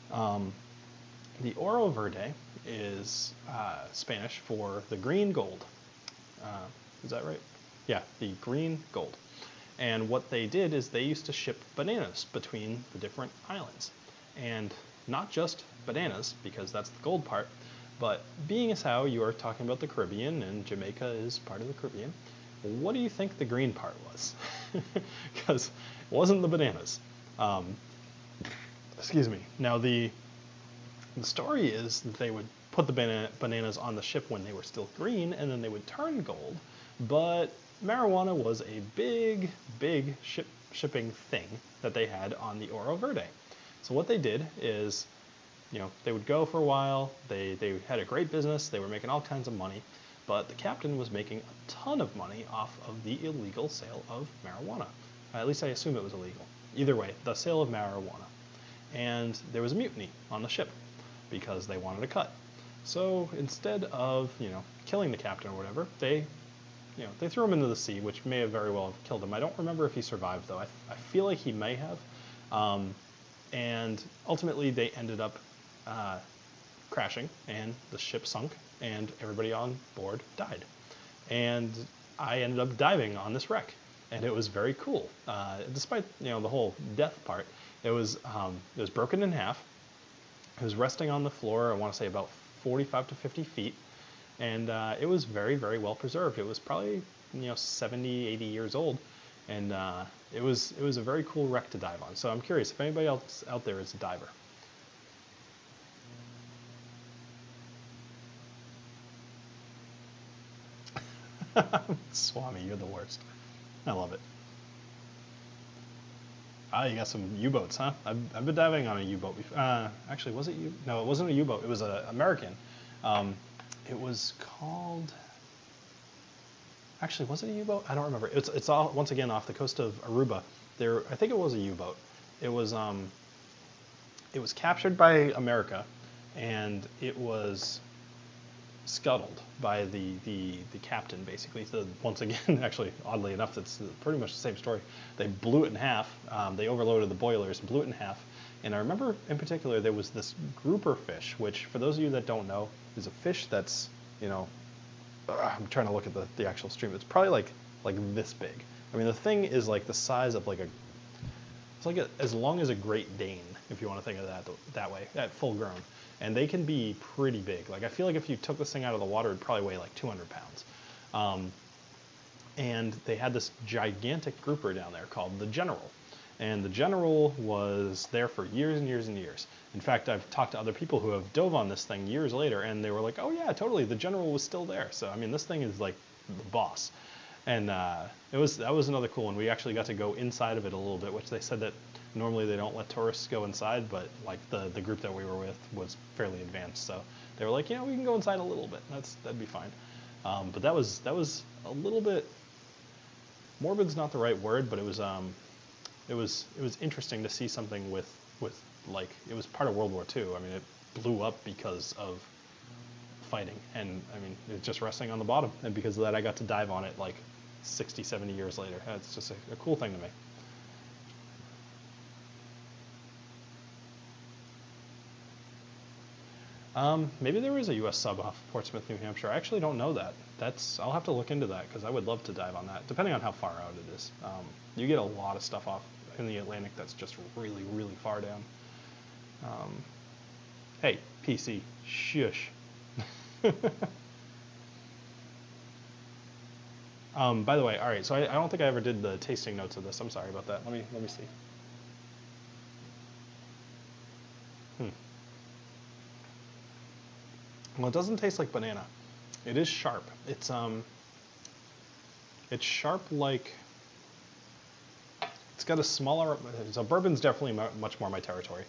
though. The Oro Verde is Spanish for the green gold. Is that right? Yeah, the green gold. And what they did is they used to ship bananas between the different islands. And not just bananas, because that's the gold part, but being as how you are talking about the Caribbean and Jamaica is part of the Caribbean, what do you think the green part was? Because it wasn't the bananas. Excuse me. Now the story is that they would put the bananas on the ship when they were still green, and then they would turn gold. But marijuana was a big shipping thing that they had on the Oro Verde. So what they did is, they would go for a while. They had a great business. They were making all kinds of money, but the captain was making a ton of money off of the illegal sale of marijuana. At least I assume it was illegal. Either way, the sale of marijuana. And there was a mutiny on the ship because they wanted a cut. So instead of, killing the captain or whatever, they threw him into the sea, which may have very well have killed him. I don't remember if he survived, though. I feel like he may have. And ultimately, they ended up crashing, and the ship sunk, and everybody on board died. And I ended up diving on this wreck, and it was very cool. Despite the whole death part, it was broken in half. It was resting on the floor, I want to say about 45 to 50 feet, and it was very, very well preserved. It was probably 70, 80 years old, and it was a very cool wreck to dive on. So I'm curious if anybody else out there is a diver. Swami, you're the worst. I love it. Ah, you got some U-boats, huh? I've been diving on a U-boat before. Actually, was it U? No, it wasn't a U-boat. It was an American. It was called. Actually, was it a U-boat? I don't remember. It's all once again off the coast of Aruba. I think it was a U-boat. It was captured by America, and it was scuttled by the captain, basically. So once again, actually, oddly enough, it's pretty much the same story. They blew it in half. They overloaded the boilers, blew it in half. And I remember in particular there was this grouper fish, which for those of you that don't know, is a fish that's, I'm trying to look at the actual stream. It's probably like this big. I mean, the thing is like the size of it's like as long as a Great Dane, if you want to think of that way, at full grown. And they can be pretty big. Like I feel like if you took this thing out of the water, it'd probably weigh like 200 pounds. And they had this gigantic grouper down there called the General. And the General was there for years and years and years. In fact, I've talked to other people who have dove on this thing years later, and they were like, oh yeah, totally, the General was still there. So, I mean, this thing is like the boss. And that was another cool one. We actually got to go inside of it a little bit, which they said that normally they don't let tourists go inside, but like the group that we were with was fairly advanced. So they were like, we can go inside a little bit. That'd be fine. But that was a little bit, morbid's not the right word, but it was interesting to see something with like, it was part of World War II. I mean, it blew up because of fighting, and I mean, it was just resting on the bottom, and because of that I got to dive on it like 60, 70 years later. It's just a cool thing to me. Maybe there is a U.S. sub off Portsmouth, New Hampshire. I actually don't know that. I'll have to look into that because I would love to dive on that, depending on how far out it is. You get a lot of stuff off in the Atlantic that's just really, really far down. Hey, PC, shush. By the way, all right, so I don't think I ever did the tasting notes of this. I'm sorry about that. Let me see. Well, it doesn't taste like banana. It is sharp. It's sharp like, it's got a smaller, so bourbon's definitely much more my territory.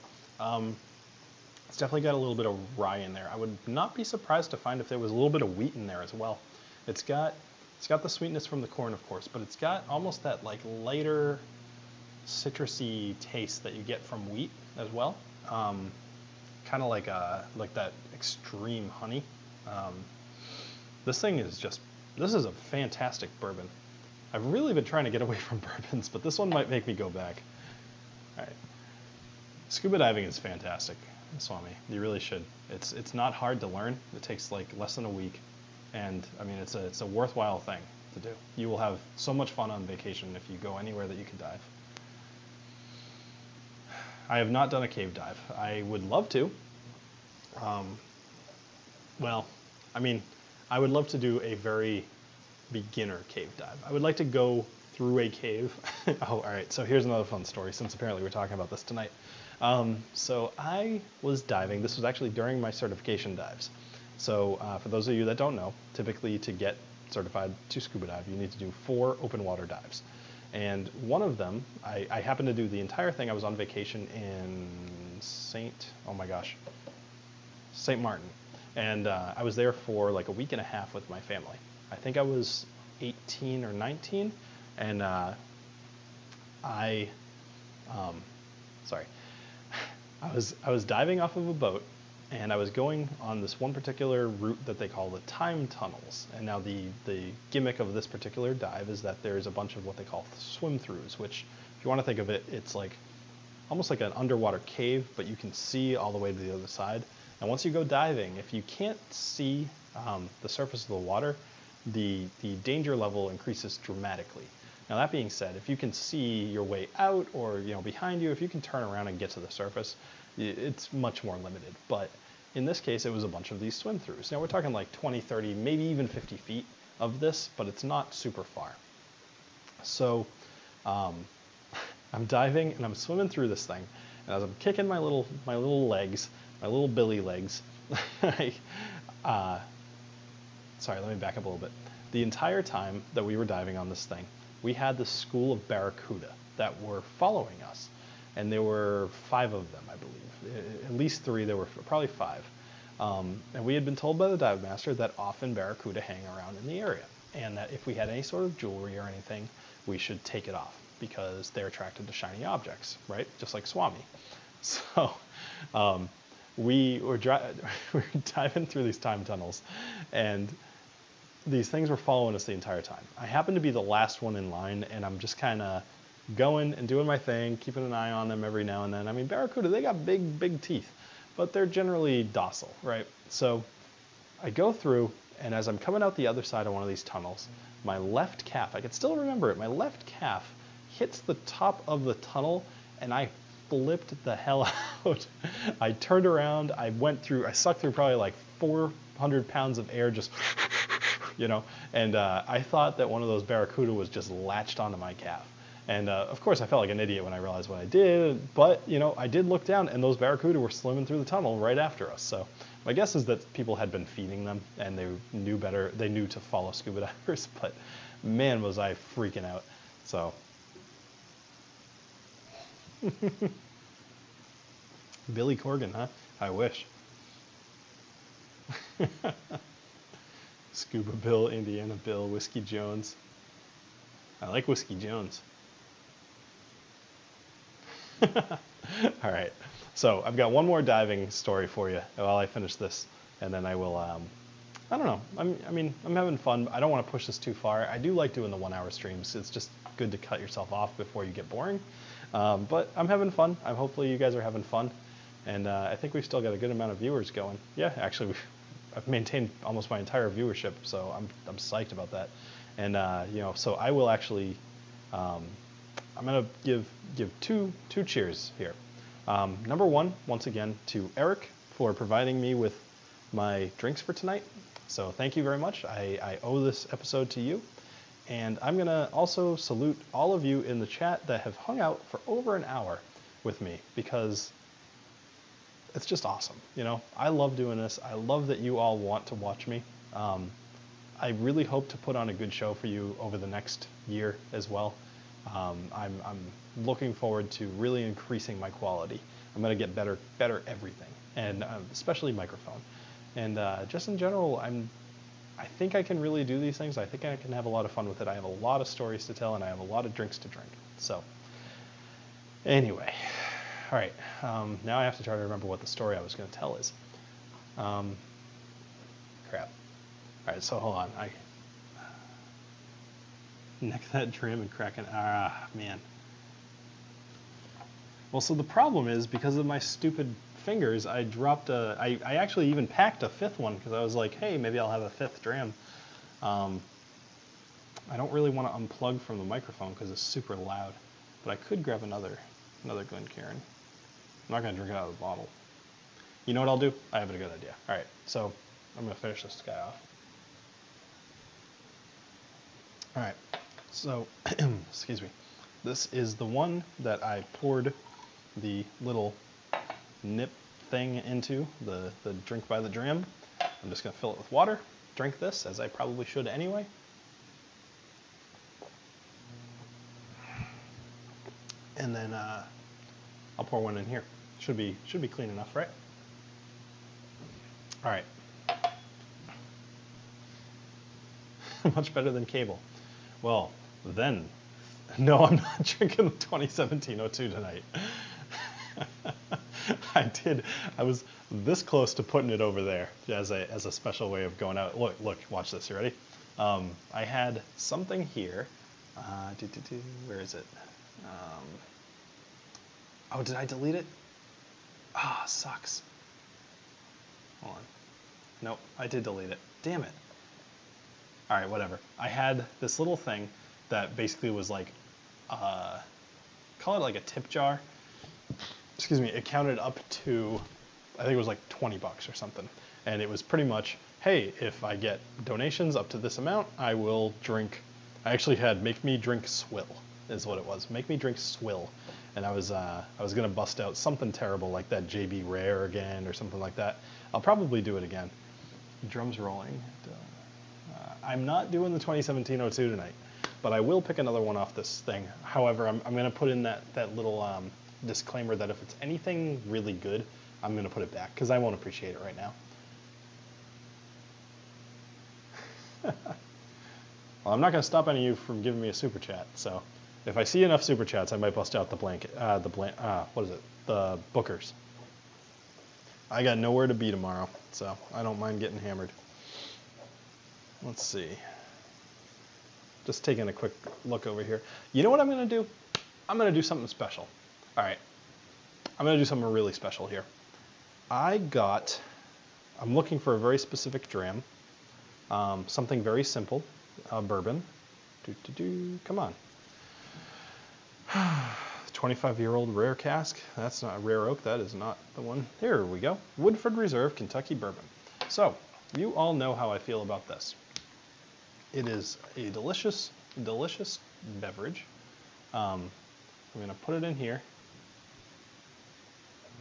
It's definitely got a little bit of rye in there. I would not be surprised to find if there was a little bit of wheat in there as well. It's got the sweetness from the corn, of course, but it's got almost that like lighter citrusy taste that you get from wheat as well. Kind of like that extreme honey. This is a fantastic bourbon. I've really been trying to get away from bourbons, but this one might make me go back. All right. Scuba diving is fantastic, Swami. You really should. It's not hard to learn. It takes like less than a week, and I mean it's a worthwhile thing. to do. You will have so much fun on vacation if you go anywhere that you can dive. I have not done a cave dive. I would love to. Well, I mean, I would love to do a very beginner cave dive. I would like to go through a cave. Oh, all right. So here's another fun story, since apparently we're talking about this tonight. So I was diving. This was actually during my certification dives. So for those of you that don't know, typically to get certified to scuba dive, you need to do 4 open water dives. And one of them, I happened to do the entire thing. I was on vacation in St. Martin. And I was there for like a week and a half with my family. I think I was 18 or 19. And I was diving off of a boat, and I was going on this one particular route that they call the time tunnels. And now the gimmick of this particular dive is that there's a bunch of what they call swim-throughs, which, if you want to think of it, it's like almost like an underwater cave, but you can see all the way to the other side. And once you go diving, if you can't see the surface of the water, the danger level increases dramatically. Now that being said, if you can see your way out, or behind you, if you can turn around and get to the surface, it's much more limited. But in this case, it was a bunch of these swim-throughs. Now we're talking like 20, 30, maybe even 50 feet of this, but it's not super far. So I'm diving and I'm swimming through this thing, and as I'm kicking my little legs, my little billy legs, sorry, let me back up a little bit. The entire time that we were diving on this thing, we had this school of barracuda that were following us. And there were 5 of them, I believe. At least 3, there were probably 5. And we had been told by the dive master that often barracuda hang around in the area, and that if we had any sort of jewelry or anything, we should take it off, because they're attracted to shiny objects, right? Just like Swami. So we were diving through these time tunnels, and these things were following us the entire time. I happened to be the last one in line, and I'm just kind of going and doing my thing, keeping an eye on them every now and then. I mean, barracuda, they got big teeth, but they're generally docile, right? So I go through, and as I'm coming out the other side of one of these tunnels, my left calf, I can still remember it, my left calf hits the top of the tunnel, and I flipped the hell out. I turned around, I sucked through probably like 400 pounds of air, just, and I thought that one of those barracuda was just latched onto my calf. And of course I felt like an idiot when I realized what I did, but I did look down, and those barracuda were swimming through the tunnel right after us. So my guess is that people had been feeding them, and they knew better, they knew to follow scuba divers, but man, was I freaking out. So Billy Corgan, huh? I wish. Scuba Bill, Indiana Bill, Whiskey Jones. I like Whiskey Jones. All right, so I've got one more diving story for you while I finish this, and then I will, I don't know, I'm having fun. I don't want to push this too far. I do like doing the 1-hour streams. It's just good to cut yourself off before you get boring. But I'm having fun. Hopefully you guys are having fun, and I think we've still got a good amount of viewers going. Yeah, actually, I've maintained almost my entire viewership, so I'm psyched about that. And so I will actually, I'm gonna give two cheers here. Number one, once again, to Eric for providing me with my drinks for tonight. So thank you very much. I owe this episode to you. And I'm gonna also salute all of you in the chat that have hung out for over an hour with me, because it's just awesome. I love doing this. I love that you all want to watch me. I really hope to put on a good show for you over the next year as well. I'm looking forward to really increasing my quality. I'm going to get better everything, and especially microphone. And just in general, I think I can really do these things. I think I can have a lot of fun with it. I have a lot of stories to tell, and I have a lot of drinks to drink. So anyway, all right. Now I have to try to remember what the story I was going to tell is. Crap. All right, so hold on. I neck that trim and crack it. Man. Well, so the problem is, because of my stupid fingers, I dropped I actually even packed a 5th one, because I was like, hey, maybe I'll have a 5th dram. I don't really want to unplug from the microphone because it's super loud, but I could grab another Glencairn. I'm not going to drink it out of the bottle. You know what I'll do? I have a good idea. All right, so I'm going to finish this guy off. All right, so, excuse me. This is the one that I poured the little nip thing into, the drink by the dram. I'm just going to fill it with water, drink this, as I probably should anyway. And then I'll pour one in here. Should be clean enough, right? All right. Much better than cable. Well, then, no, I'm not drinking the 2017-02 tonight. I was this close to putting it over there as a special way of going out. Look, watch this, you ready? I had something here. Where is it? Oh, did I delete it? Ah, sucks. Hold on. Nope, I did delete it. Damn it. All right, whatever. I had this little thing that basically was like, call it like a tip jar. Excuse me, it counted up to, I think it was like 20 bucks or something. And it was pretty much, hey, if I get donations up to this amount, I will drink. I actually had make me drink swill is what it was. Make me drink swill. And I was gonna bust out something terrible like that JB Rare again or something like that. I'll probably do it again. Drums rolling. I'm not doing the 2017-02 tonight, but I will pick another one off this thing. However, I'm gonna put in that little disclaimer that if it's anything really good, I'm gonna put it back because I won't appreciate it right now. Well, I'm not gonna stop any of you from giving me a super chat, so if I see enough super chats, I might bust out the what is it? The bookers. I got nowhere to be tomorrow, so I don't mind getting hammered. Let's see. Just taking a quick look over here. You know what I'm gonna do? I'm gonna do something special. All right, I'm gonna do something really special here. I'm looking for a very specific dram, something very simple, bourbon. Come on. 25-year-old rare cask. That's not rare oak. That is not the one. Here we go. Woodford Reserve Kentucky bourbon. So you all know how I feel about this. It is a delicious, delicious beverage. I'm going to put it in here.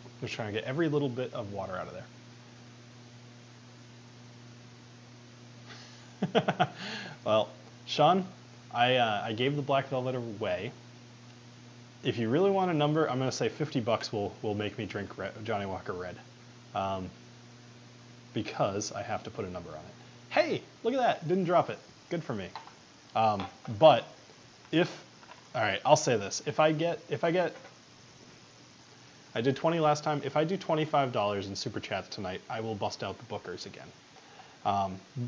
I'm just trying to get every little bit of water out of there. Well, Sean, I gave the black velvet away. If you really want a number, I'm going to say 50 bucks will make me drink Johnny Walker Red. Because I have to put a number on it. Hey, look at that, didn't drop it. Good for me. But all right, I'll say this. If I did 20 last time. If I do $25 in super chats tonight, I will bust out the bookers again.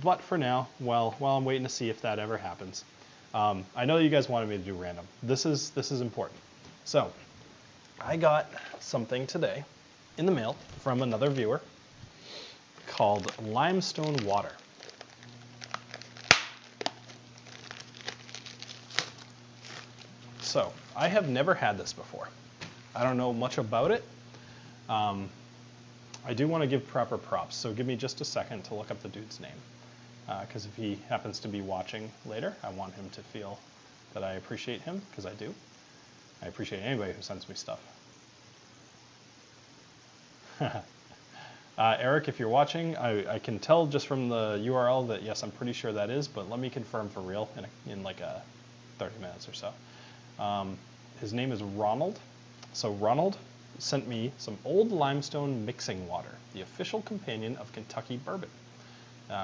But for now, while I'm waiting to see if that ever happens, I know you guys wanted me to do random. This is important. So I got something today in the mail from another viewer called Limestone Water. So I have never had this before. I don't know much about it. I do want to give proper props, so give me just a second to look up the dude's name. Because if he happens to be watching later, I want him to feel that I appreciate him, because I do. I appreciate anybody who sends me stuff. Eric, if you're watching, I can tell just from the URL that yes, I'm pretty sure that is, but let me confirm for real in like 30 minutes or so. His name is Ronald. So Ronald sent me some old limestone mixing water, the official companion of Kentucky bourbon,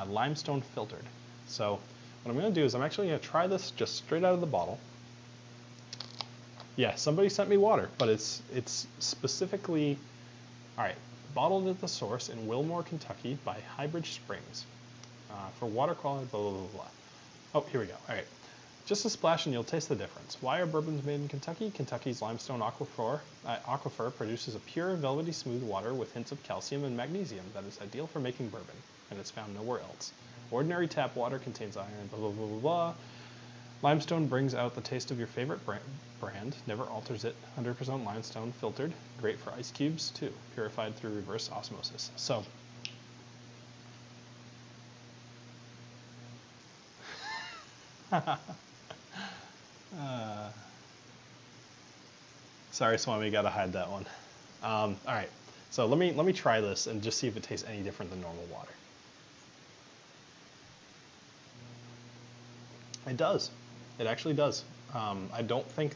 limestone filtered. So what I'm going to do is I'm actually going to try this just straight out of the bottle. Yeah, somebody sent me water, but it's specifically, all right, bottled at the source in Wilmore, Kentucky by Highbridge Springs for water quality, blah, blah, blah, blah. Oh, here we go. All right. Just a splash and you'll taste the difference. Why are bourbons made in Kentucky? Kentucky's limestone aquifer produces a pure, velvety, smooth water with hints of calcium and magnesium that is ideal for making bourbon, and it's found nowhere else. Ordinary tap water contains iron, blah, blah, blah, blah, blah. Limestone brings out the taste of your favorite brand, never alters it. 100% limestone, filtered, great for ice cubes too, purified through reverse osmosis. So, sorry, Swami, gotta hide that one. All right, so let me try this and just see if it tastes any different than normal water. It does. It actually does. I don't think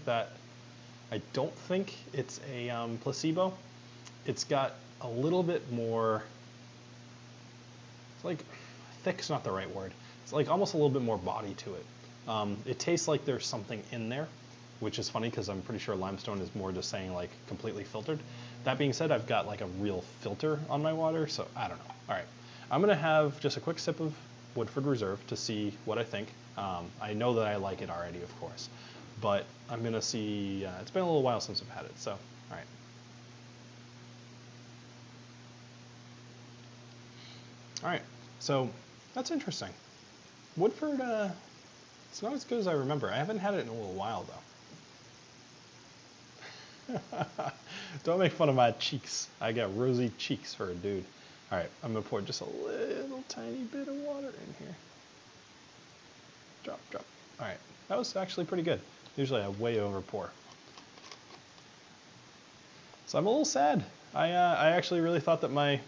it's a placebo. It's got a little bit more. It's like thick's not the right word. It's like almost a little bit more body to it. It tastes like there's something in there, which is funny because I'm pretty sure limestone is more just saying like completely filtered. That being said, I've got like a real filter on my water, so I don't know. All right, I'm gonna have just a quick sip of Woodford Reserve to see what I think. I know that I like it already, of course, but I'm gonna see. It's been a little while since I've had it, so all right. All right, so that's interesting. Woodford, it's not as good as I remember. I haven't had it in a little while though. Don't make fun of my cheeks. I got rosy cheeks for a dude. All right, I'm gonna pour just a little tiny bit of water in here. Drop, drop. All right, that was actually pretty good. Usually I way over pour. So I'm a little sad. I actually really thought that my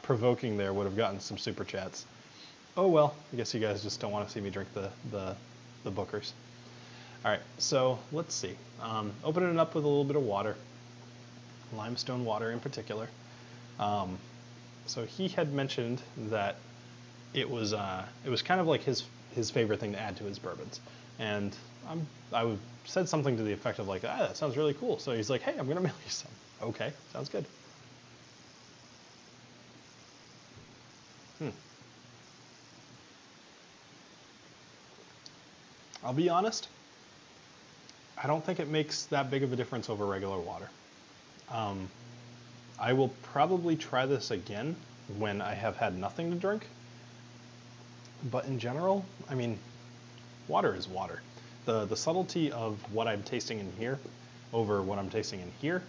provoking there would have gotten some super chats. Oh well, I guess you guys just don't want to see me drink the Bookers. All right, so let's see. Opening it up with a little bit of water, limestone water in particular. So he had mentioned that it was kind of like his favorite thing to add to his bourbons, and I said something to the effect of like, that sounds really cool. So he's like, hey, I'm gonna mail you some. Okay, sounds good. I'll be honest, I don't think it makes that big of a difference over regular water. I will probably try this again when I have had nothing to drink. But in general, I mean, water is water. The subtlety of what I'm tasting in here over what I'm tasting in here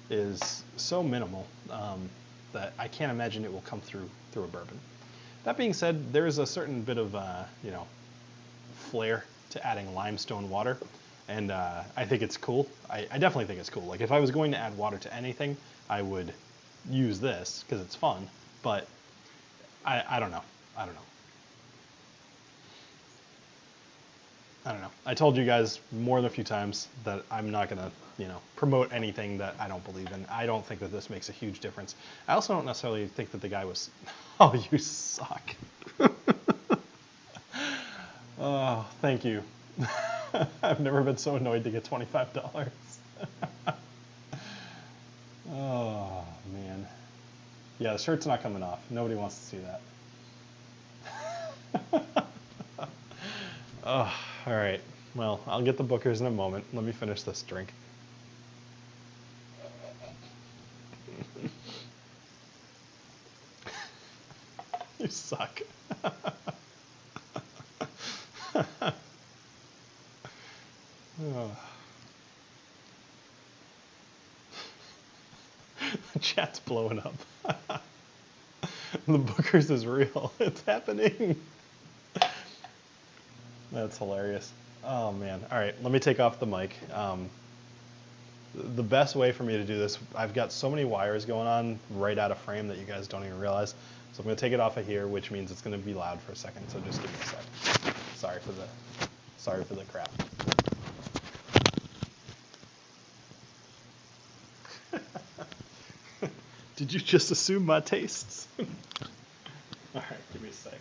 is so minimal that I can't imagine it will come through a bourbon. That being said, there is a certain bit of flair to adding limestone water, and I think it's cool. I definitely think it's cool. Like if I was going to add water to anything, I would use this because it's fun. But I don't know. I don't know. I told you guys more than a few times that I'm not gonna, promote anything that I don't believe in. I don't think that this makes a huge difference. I also don't necessarily think that the guy was. Oh, you suck. Oh, thank you. I've never been so annoyed to get $25. Oh man. Yeah, the shirt's not coming off. Nobody wants to see that. Oh, all right. Well, I'll get the Bookers in a moment. Let me finish this drink. You suck. Oh. The chat's blowing up. The Bookers is real. It's happening. That's hilarious. Oh man. All right, let me take off the mic. The best way for me to do this, I've got so many wires going on right out of frame that you guys don't even realize. So I'm going to take it off of here, which means it's going to be loud for a second. So just give me a sec. Sorry for the crap. Did you just assume my tastes? All right, give me a sec.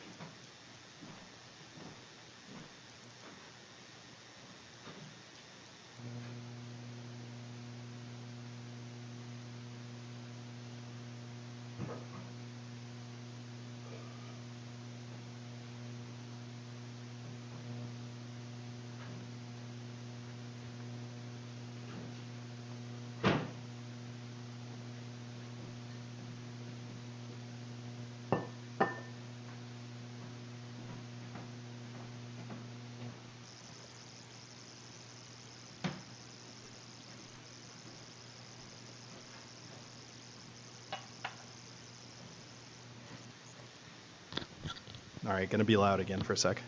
All right, gonna be loud again for a sec.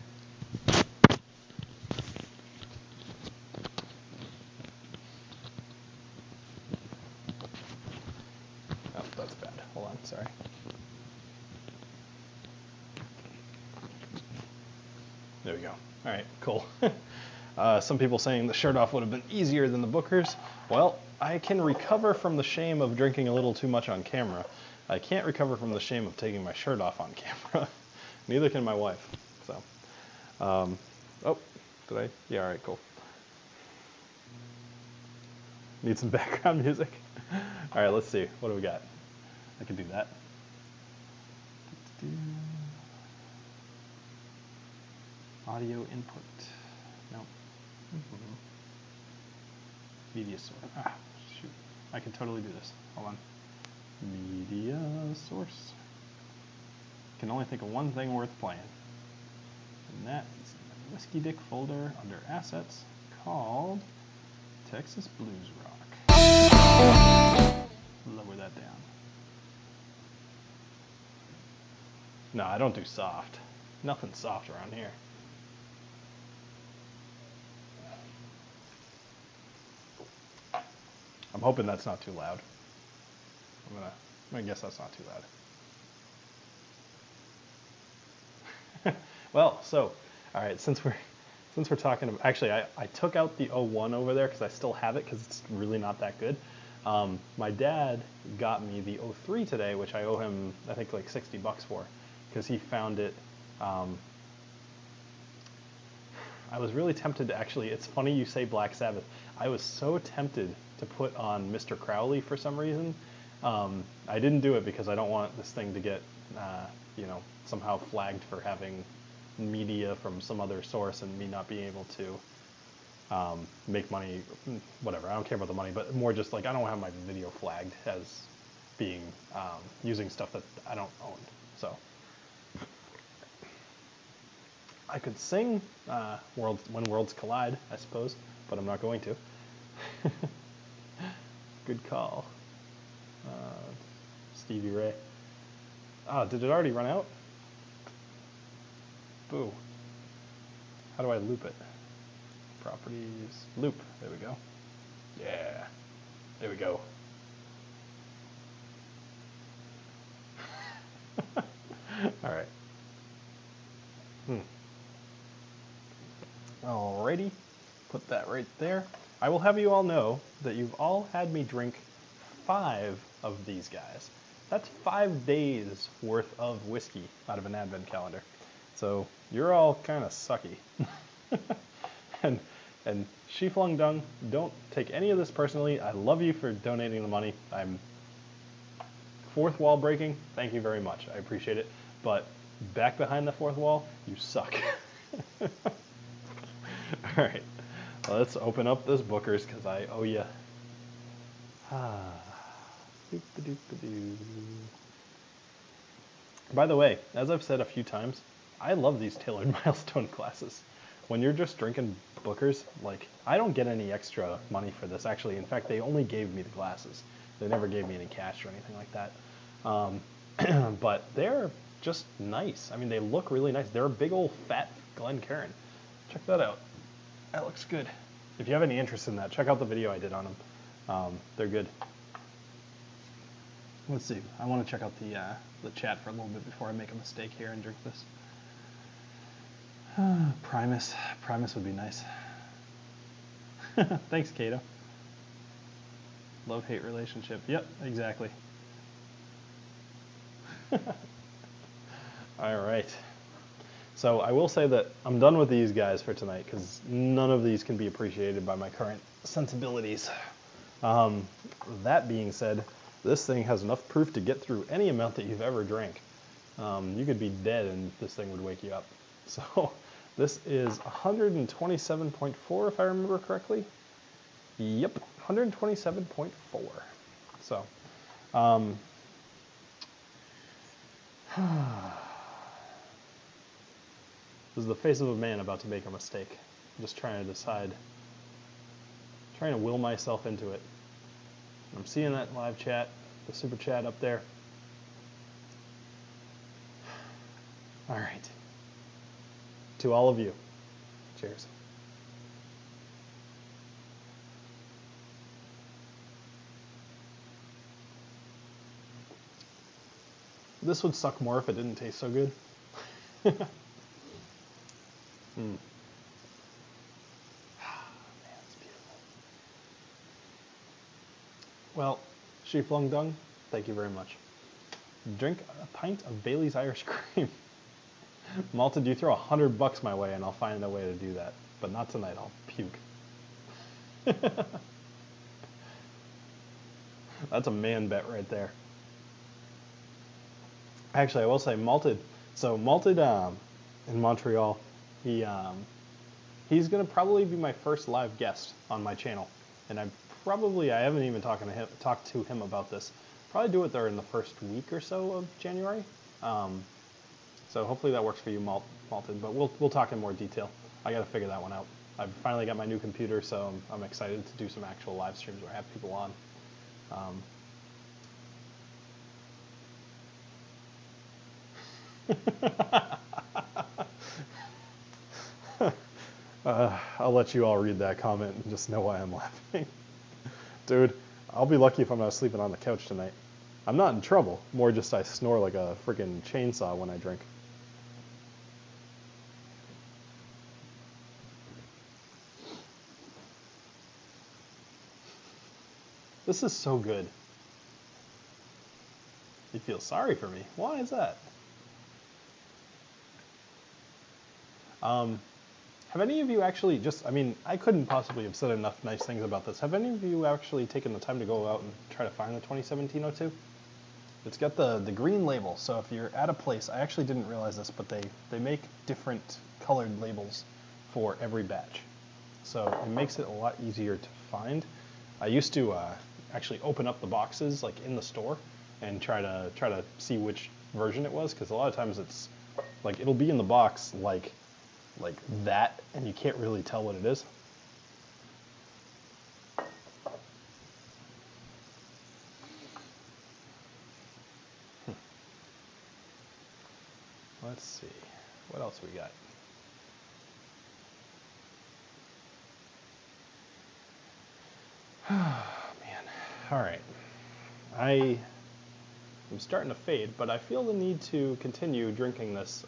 Oh, that's bad. Hold on, sorry. There we go. All right, cool. Some people saying the shirt off would have been easier than the Bookers. Well, I can recover from the shame of drinking a little too much on camera. I can't recover from the shame of taking my shirt off on camera. Neither can my wife. So, oh, did I? Yeah, all right, cool. Need some background music? All right, let's see. What do we got? I can do that. Audio input. Nope. Media source. Ah, shoot. I can totally do this. Hold on. Media source. Can only think of one thing worth playing. And that is in the Whiskey Dick folder under Assets called Texas Blues Rock. Lower that down. No, I don't do soft. Nothing soft around here. I'm hoping that's not too loud. I'm gonna guess that's not too loud. Well, so, all right, since we're talking about, actually, I took out the 01 over there because I still have it because it's really not that good. My dad got me the 03 today, which I owe him, I think, like $60 for, because he found it. I was really tempted to actually, it's funny you say Black Sabbath. I was so tempted to put on Mr. Crowley for some reason. I didn't do it because I don't want this thing to get, you know, somehow flagged for having media from some other source and me not being able to make money, whatever. I don't care about the money, but more just like I don't have my video flagged as being using stuff that I don't own. So I could sing When Worlds Collide, I suppose, but I'm not going to. Good call. Stevie Ray. Ah, did it already run out? Boo. How do I loop it? Properties, loop, there we go. Yeah, there we go. All right. Alrighty, put that right there. I will have you all know that you've all had me drink 5 of these guys. That's 5 days worth of whiskey out of an advent calendar. So you're all kind of sucky. And She Flung Dung, don't take any of this personally. I love you for donating the money. I'm fourth wall breaking. Thank you very much. I appreciate it. But back behind the fourth wall, you suck. All right, let's open up this Booker's because I owe you. By the way, as I've said a few times, I love these tailored Milestone glasses. When you're just drinking Booker's, like, I don't get any extra money for this, actually. In fact, they only gave me the glasses. They never gave me any cash or anything like that. But they're just nice. I mean, they look really nice. They're a big old fat Glencairn. Check that out. That looks good. If you have any interest in that, check out the video I did on them. They're good. Let's see. I want to check out the chat for a little bit before I make a mistake here and drink this. Primus. Primus would be nice. Thanks, Kato. Love-hate relationship. Yep, exactly. All right. So I will say that I'm done with these guys for tonight because none of these can be appreciated by my current sensibilities. That being said, this thing has enough proof to get through any amount that you've ever drank. You could be dead and this thing would wake you up. So this is 127.4 if I remember correctly. Yep, 127.4. So, this is the face of a man about to make a mistake. I'm just trying to decide, trying to will myself into it. I'm seeing that live chat, the super chat up there. All right, to all of you. Cheers. This would suck more if it didn't taste so good. Man, it's beautiful. Well, Sheep Lung Dung, thank you very much. Drink a pint of Bailey's Irish Cream. Malted, you throw $100 my way and I'll find a way to do that. But not tonight, I'll puke. That's a man bet right there. Actually, I will say Malted. So Malted in Montreal, he's gonna probably be my first live guest on my channel, and I haven't even talked to him about this. Probably do it there in the first week or so of January. So hopefully that works for you, Malted. But we'll talk in more detail. I gotta figure that one out. I've finally got my new computer, so I'm excited to do some actual live streams where I have people on. I'll let you all read that comment and just know why I'm laughing. Dude, I'll be lucky if I'm not sleeping on the couch tonight. I'm not in trouble, more just I snore like a freaking chainsaw when I drink. This is so good. You feel sorry for me. Why is that? Have any of you actually I couldn't possibly have said enough nice things about this. Have any of you actually taken the time to go out and try to find the 2017-02? It's got the green label, so if you're at a place, I actually didn't realize this, but they make different colored labels for every batch. So it makes it a lot easier to find. I used to actually open up the boxes like in the store and try to see which version it was, because a lot of times it's like it'll be in the box like that, and you can't really tell what it is. Let's see, what else we got? Man, all right. I am starting to fade, but I feel the need to continue drinking this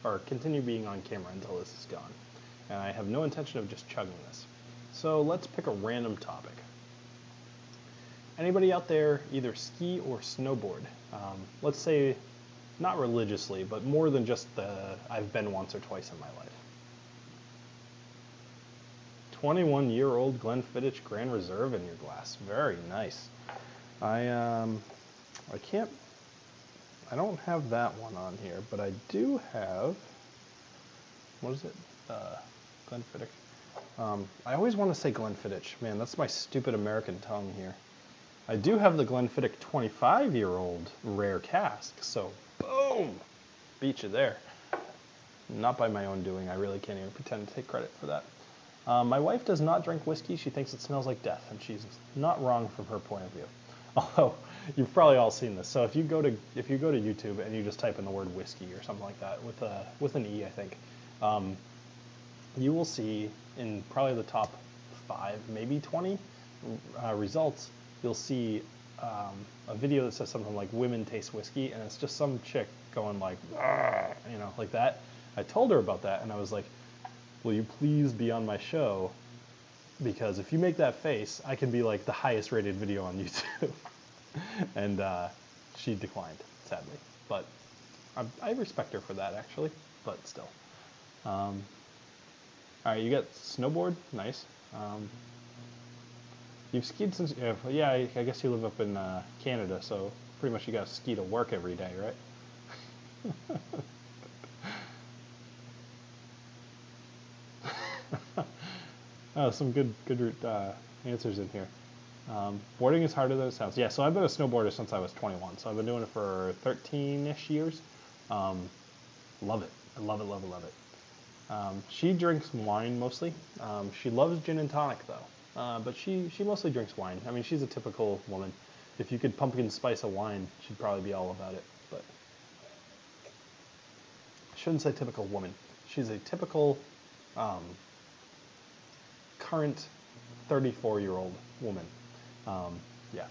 or continue being on camera until this is gone. And I have no intention of just chugging this. So let's pick a random topic. Anybody out there either ski or snowboard? Let's say not religiously, but more than just I've been once or twice in my life. 21-year-old Glenfiddich Grand Reserve in your glass. Very nice. I don't have that one on here, but I do have, what is it? Glenfiddich. I always want to say Glenfiddich. Man, that's my stupid American tongue here. I do have the Glenfiddich 25-year-old rare cask, so boom! Beat you there. Not by my own doing. I really can't even pretend to take credit for that. My wife does not drink whiskey. She thinks it smells like death, and she's not wrong from her point of view. Although, you've probably all seen this. So if you go to YouTube and you just type in the word whiskey or something like that with an E, I think, you will see in probably the top 5, maybe 20 results, you'll see a video that says something like "Women taste whiskey," and it's just some chick going like, like that. I told her about that, and I was like, "Will you please be on my show? Because if you make that face, I can be like the highest rated video on YouTube." And she declined, sadly. But I respect her for that, actually, but still. All right, you got snowboard, nice. You've skied since, yeah, I guess you live up in Canada, so pretty much you got to ski to work every day, right? Oh, some good answers in here. Boarding is harder than it sounds. Yeah, so I've been a snowboarder since I was 21, so I've been doing it for 13-ish years. Love it. I love it, love it, love it. She drinks wine mostly. She loves gin and tonic, though. But she mostly drinks wine. I mean, she's a typical woman. If you could pumpkin spice a wine, she'd probably be all about it. But I shouldn't say typical woman. she's a typical current 34-year-old woman. Yeah.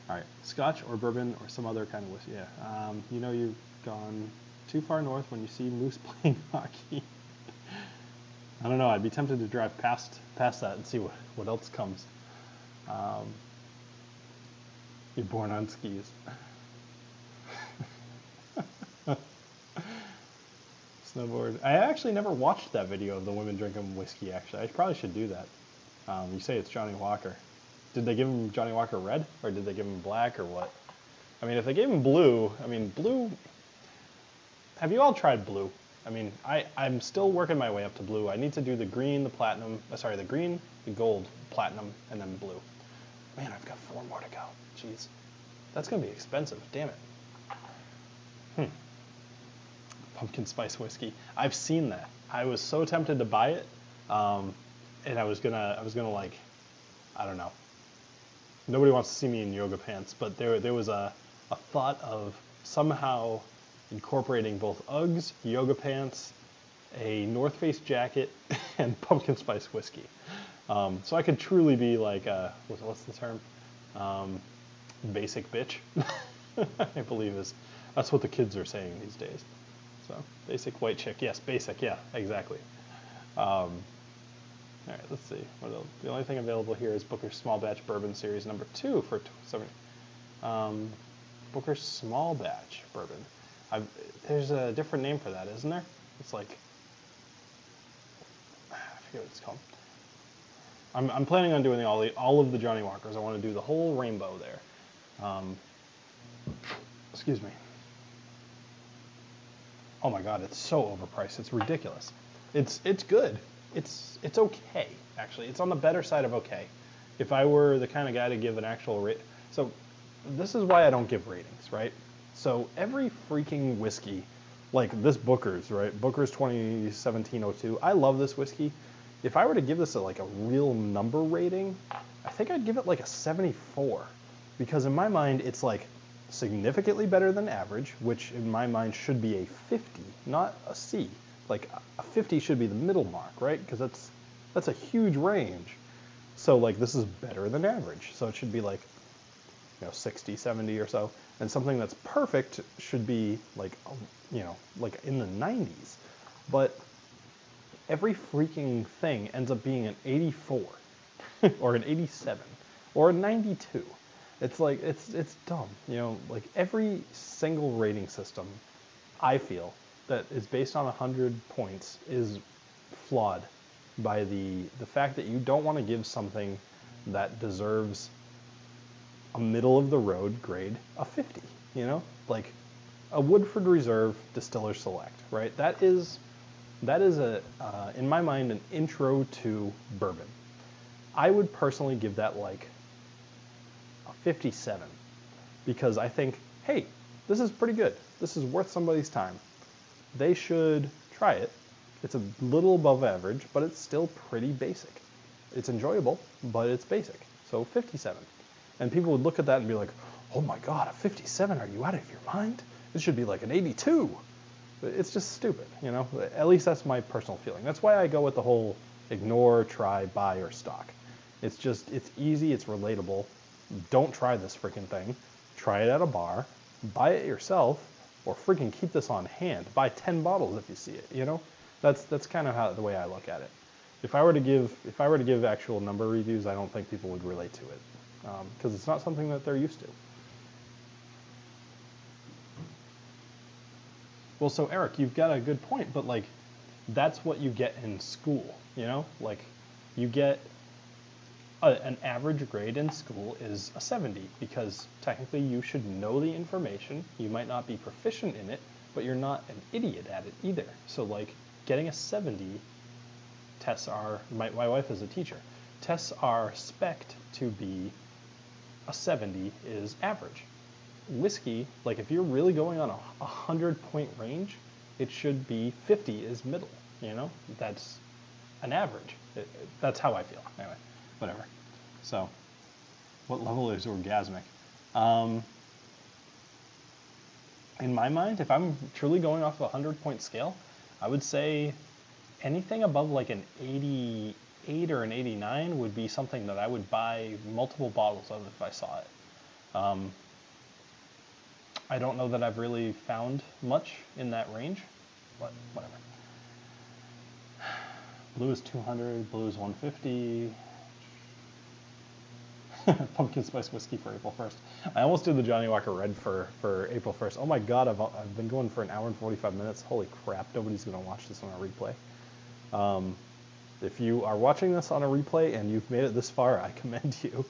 All right, Scotch or bourbon or some other kind of whiskey. Yeah. You know you've gone too far north when you see moose playing hockey. I don't know. I'd be tempted to drive past that and see what else comes. You're born on skis. Snowboard. I actually never watched that video of the women drinking whiskey. Actually, I probably should do that. You say it's Johnny Walker. Did they give him Johnny Walker red, or did they give him black, or what? I mean, if they gave him blue, I mean, blue. Have you all tried blue? I mean, I'm still working my way up to blue. I need to do the green, the platinum. Sorry, the green, the gold, platinum, and then blue. Man, I've got 4 more to go. Jeez, that's gonna be expensive. Damn it. Pumpkin spice whiskey. I've seen that. I was so tempted to buy it, and I was gonna like, I don't know. Nobody wants to see me in yoga pants, but there was a thought of somehow incorporating both Uggs, yoga pants, a North Face jacket, and pumpkin spice whiskey. So I could truly be like, what's the term? Basic bitch. I believe that's what the kids are saying these days. So basic white chick, yes, basic, yeah, exactly. All right, let's see. What else? The only thing available here is Booker's Small Batch Bourbon Series number 2 for $70. Booker's Small Batch Bourbon. There's a different name for that, isn't there? It's like, I forget what it's called. I'm planning on doing all of the Johnny Walkers. I want to do the whole rainbow there. Excuse me. Oh my God, it's so overpriced. It's ridiculous. It's good. It's okay, actually. It's on the better side of okay. If I were the kind of guy to give an actual rate, so this is why I don't give ratings, right? So every freaking whiskey, like this Booker's, right? Booker's 2017-02. I love this whiskey. If I were to give this a real number rating, I think I'd give it like a 74, because in my mind it's like significantly better than average, which in my mind should be a 50, not a C. Like a 50 should be the middle mark, right? Because that's a huge range. So like this is better than average. So it should be like, 60, 70 or so. And something that's perfect should be like, like in the 90s. But every freaking thing ends up being an 84 or an 87 or a 92. It's like, it's dumb. Like every single rating system, I feel, that is based on 100 points is flawed by the fact that you don't want to give something that deserves a middle of the road grade a 50, like a Woodford Reserve Distiller Select, right? That is in my mind, an intro to bourbon. I would personally give that like a 57, because I think, hey, this is pretty good. This is worth somebody's time. They should try it. It's a little above average, but it's still pretty basic. It's enjoyable, but it's basic. So 57. And people would look at that and be like, oh my God, a 57? Are you out of your mind? It should be like an 82. It's just stupid, At least that's my personal feeling. That's why I go with the whole ignore, try, buy, or stock. It's easy, it's relatable. Don't try this freaking thing. Try it at a bar, buy it yourself, or freaking keep this on hand. Buy 10 bottles if you see it, That's kind of the way I look at it. If I were to give actual number reviews, I don't think people would relate to it, because it's not something that they're used to. Well, so Eric, you've got a good point, but like, that's what you get in school, Like, you get an average grade in school is a 70, because technically you should know the information. You might not be proficient in it, but you're not an idiot at it either. So like, getting a 70, tests are, my wife is a teacher, tests are spec'd to be a 70 is average. Whiskey, like if you're really going on a 100-point range, it should be 50 is middle, That's an average. That's how I feel. Anyway, whatever. So, what level is orgasmic? In my mind, if I'm truly going off a 100-point scale, I would say anything above like an 88 or an 89 would be something that I would buy multiple bottles of if I saw it. I don't know that I've really found much in that range, but whatever. Blue is 200, blue is 150. Pumpkin spice whiskey for April 1st. I almost did the Johnny Walker Red for April 1st. Oh my god, I've been going for an hour and 45 minutes. Holy crap, nobody's going to watch this on a replay. If you are watching this on a replay and you've made it this far, I commend you.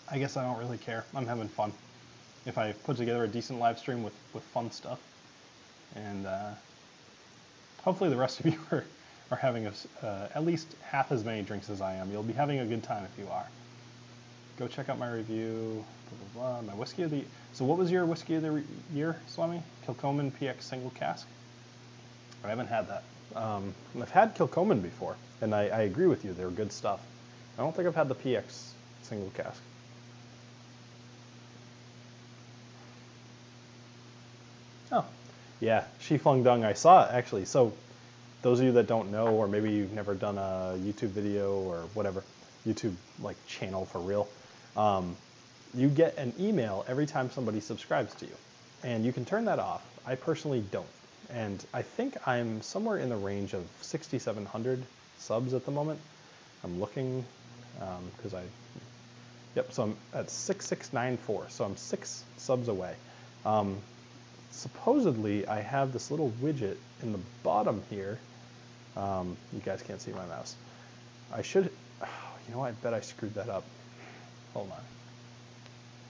I guess I don't really care. I'm having fun. If I put together a decent live stream with fun stuff, and hopefully the rest of you are having at least half as many drinks as I am. You'll be having a good time if you are. Go check out my review, blah, blah, blah. My whiskey of the... So what was your whiskey of the year, Swami? Kilchoman PX single cask? I haven't had that. I've had Kilchoman before, and I agree with you. They're good stuff. I don't think I've had the PX single cask. Oh, yeah, She Flung Dung. I saw it, actually. So those of you that don't know, or maybe you've never done a YouTube video or whatever, YouTube like channel for real, you get an email every time somebody subscribes to you. And you can turn that off. I personally don't. And I think I'm somewhere in the range of 6,700 subs at the moment. I'm looking, because yep, so I'm at 6694, so I'm 6 subs away. Supposedly, I have this little widget in the bottom here. You guys can't see my mouse. I should, you know, I bet I screwed that up. Hold on.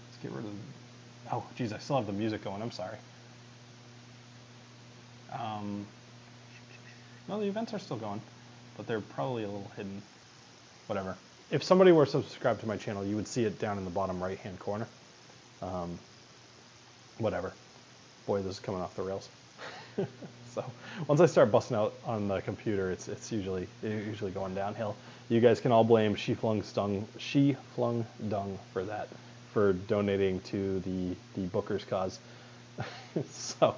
Let's get rid of, oh, geez, I still have the music going, I'm sorry. No, the events are still going, but they're probably a little hidden. Whatever. If somebody were subscribed to my channel, you would see it down in the bottom right-hand corner. Whatever. Boy, this is coming off the rails. So once I start busting out on the computer, it's usually going downhill. You guys can all blame She Flung Dung for that, for donating to the Booker's cause. So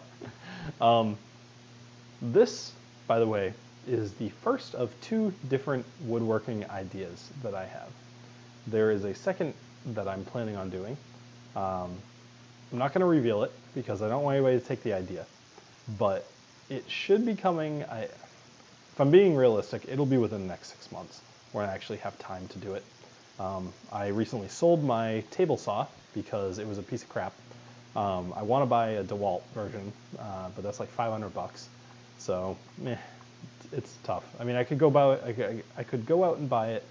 this, by the way, is the first of 2 different woodworking ideas that I have. There is a second that I'm planning on doing. I'm not going to reveal it because I don't want anybody to take the idea, but it should be coming. If I'm being realistic, it'll be within the next 6 months where I actually have time to do it. I recently sold my table saw because it was a piece of crap. I want to buy a DeWalt version, but that's like $500. So, meh, it's tough. I mean, I could go out and buy it.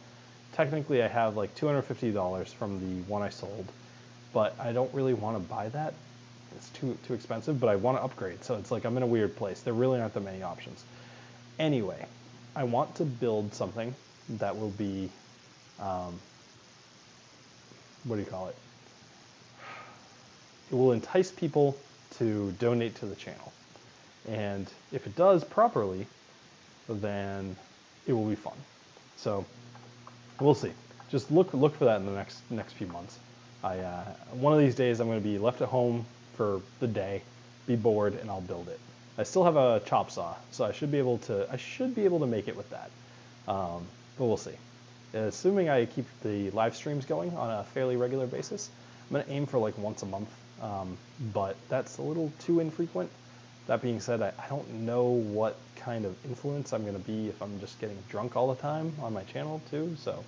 Technically, I have like $250 from the one I sold, but I don't really want to buy that. It's too expensive, but I want to upgrade. So it's like I'm in a weird place. There really aren't that many options. Anyway, I want to build something that will be, what do you call it? It will entice people to donate to the channel. And if it does properly, then it will be fun. So we'll see. Just look for that in the next few months. One of these days I'm going to be left at home for the day, be bored, and I'll build it. I still have a chop saw, so I should be able to make it with that. But we'll see. Assuming I keep the live streams going on a fairly regular basis, I'm going to aim for like once a month, but that's a little too infrequent. That being said, I don't know what kind of influence I'm going to be if I'm just getting drunk all the time on my channel too, so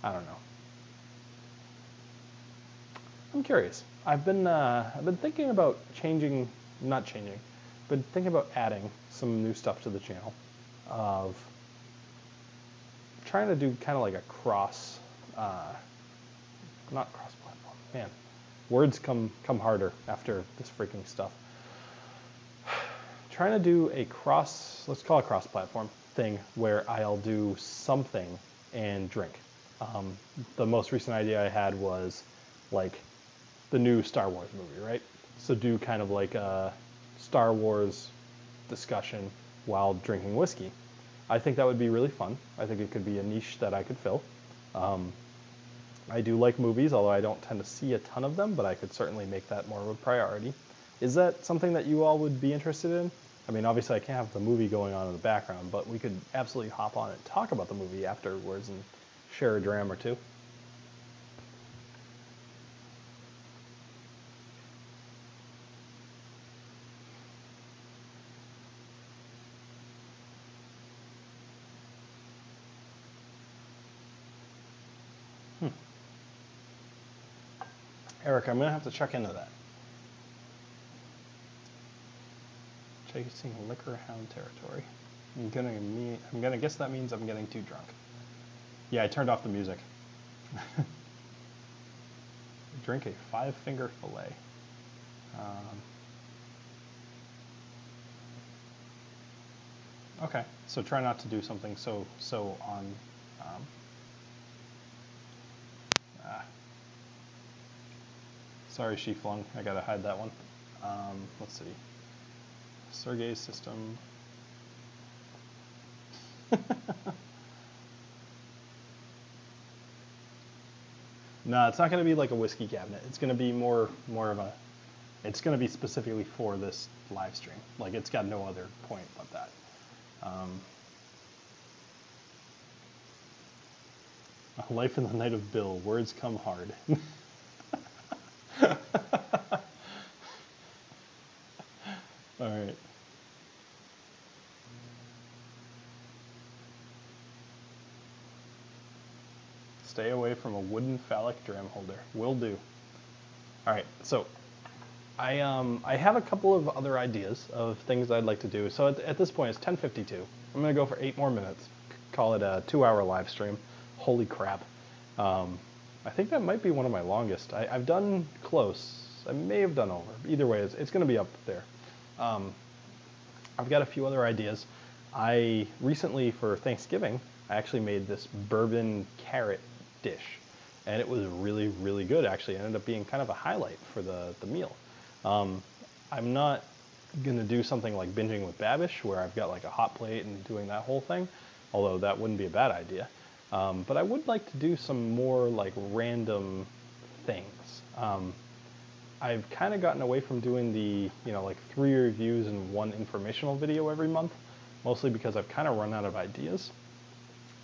I don't know. I'm curious. I've been thinking about but thinking about adding some new stuff to the channel, of trying to do kind of like a not cross-platform. Man, words come harder after this freaking stuff. Trying to do a let's call it cross-platform thing where I'll do something and drink. The most recent idea I had was like the new Star Wars movie, right? So do kind of like a Star Wars discussion while drinking whiskey. I think that would be really fun. I think it could be a niche that I could fill. I do like movies, although I don't tend to see a ton of them, but I could certainly make that more of a priority. Is that something that you all would be interested in? I mean, obviously I can't have the movie going on in the background, but we could absolutely hop on and talk about the movie afterwards and share a dram or two. Eric, I'm gonna have to check into that. Chasing liquor hound territory. I'm gonna guess that means I'm getting too drunk. Yeah, I turned off the music. Drink a 5-finger fillet. Okay, so try not to do something so on. Sorry, she flung. I gotta hide that one. Let's see. Sergey's system. No, it's not going to be like a whiskey cabinet. It's going to be more of a. It's going to be specifically for this live stream. Like, it's got no other point but that. A life in the night of Bill. Words come hard. All right. Stay away from a wooden phallic dram holder. Will do. All right, so I have a couple of other ideas of things I'd like to do. So at this point, it's 10:52. I'm gonna go for 8 more minutes. Call it a 2-hour live stream. Holy crap. I think that might be one of my longest. I've done close. I may have done over. Either way, it's gonna be up there. I've got a few other ideas. I recently, for Thanksgiving, I actually made this bourbon carrot dish, and it was really, really good. Actually, it ended up being kind of a highlight for the meal. I'm not gonna do something like binging with Babish, where I've got like a hot plate and doing that whole thing, although that wouldn't be a bad idea. But I would like to do some more like random things. I've kind of gotten away from doing the, like 3 reviews and 1 informational video every month, mostly because I've kind of run out of ideas,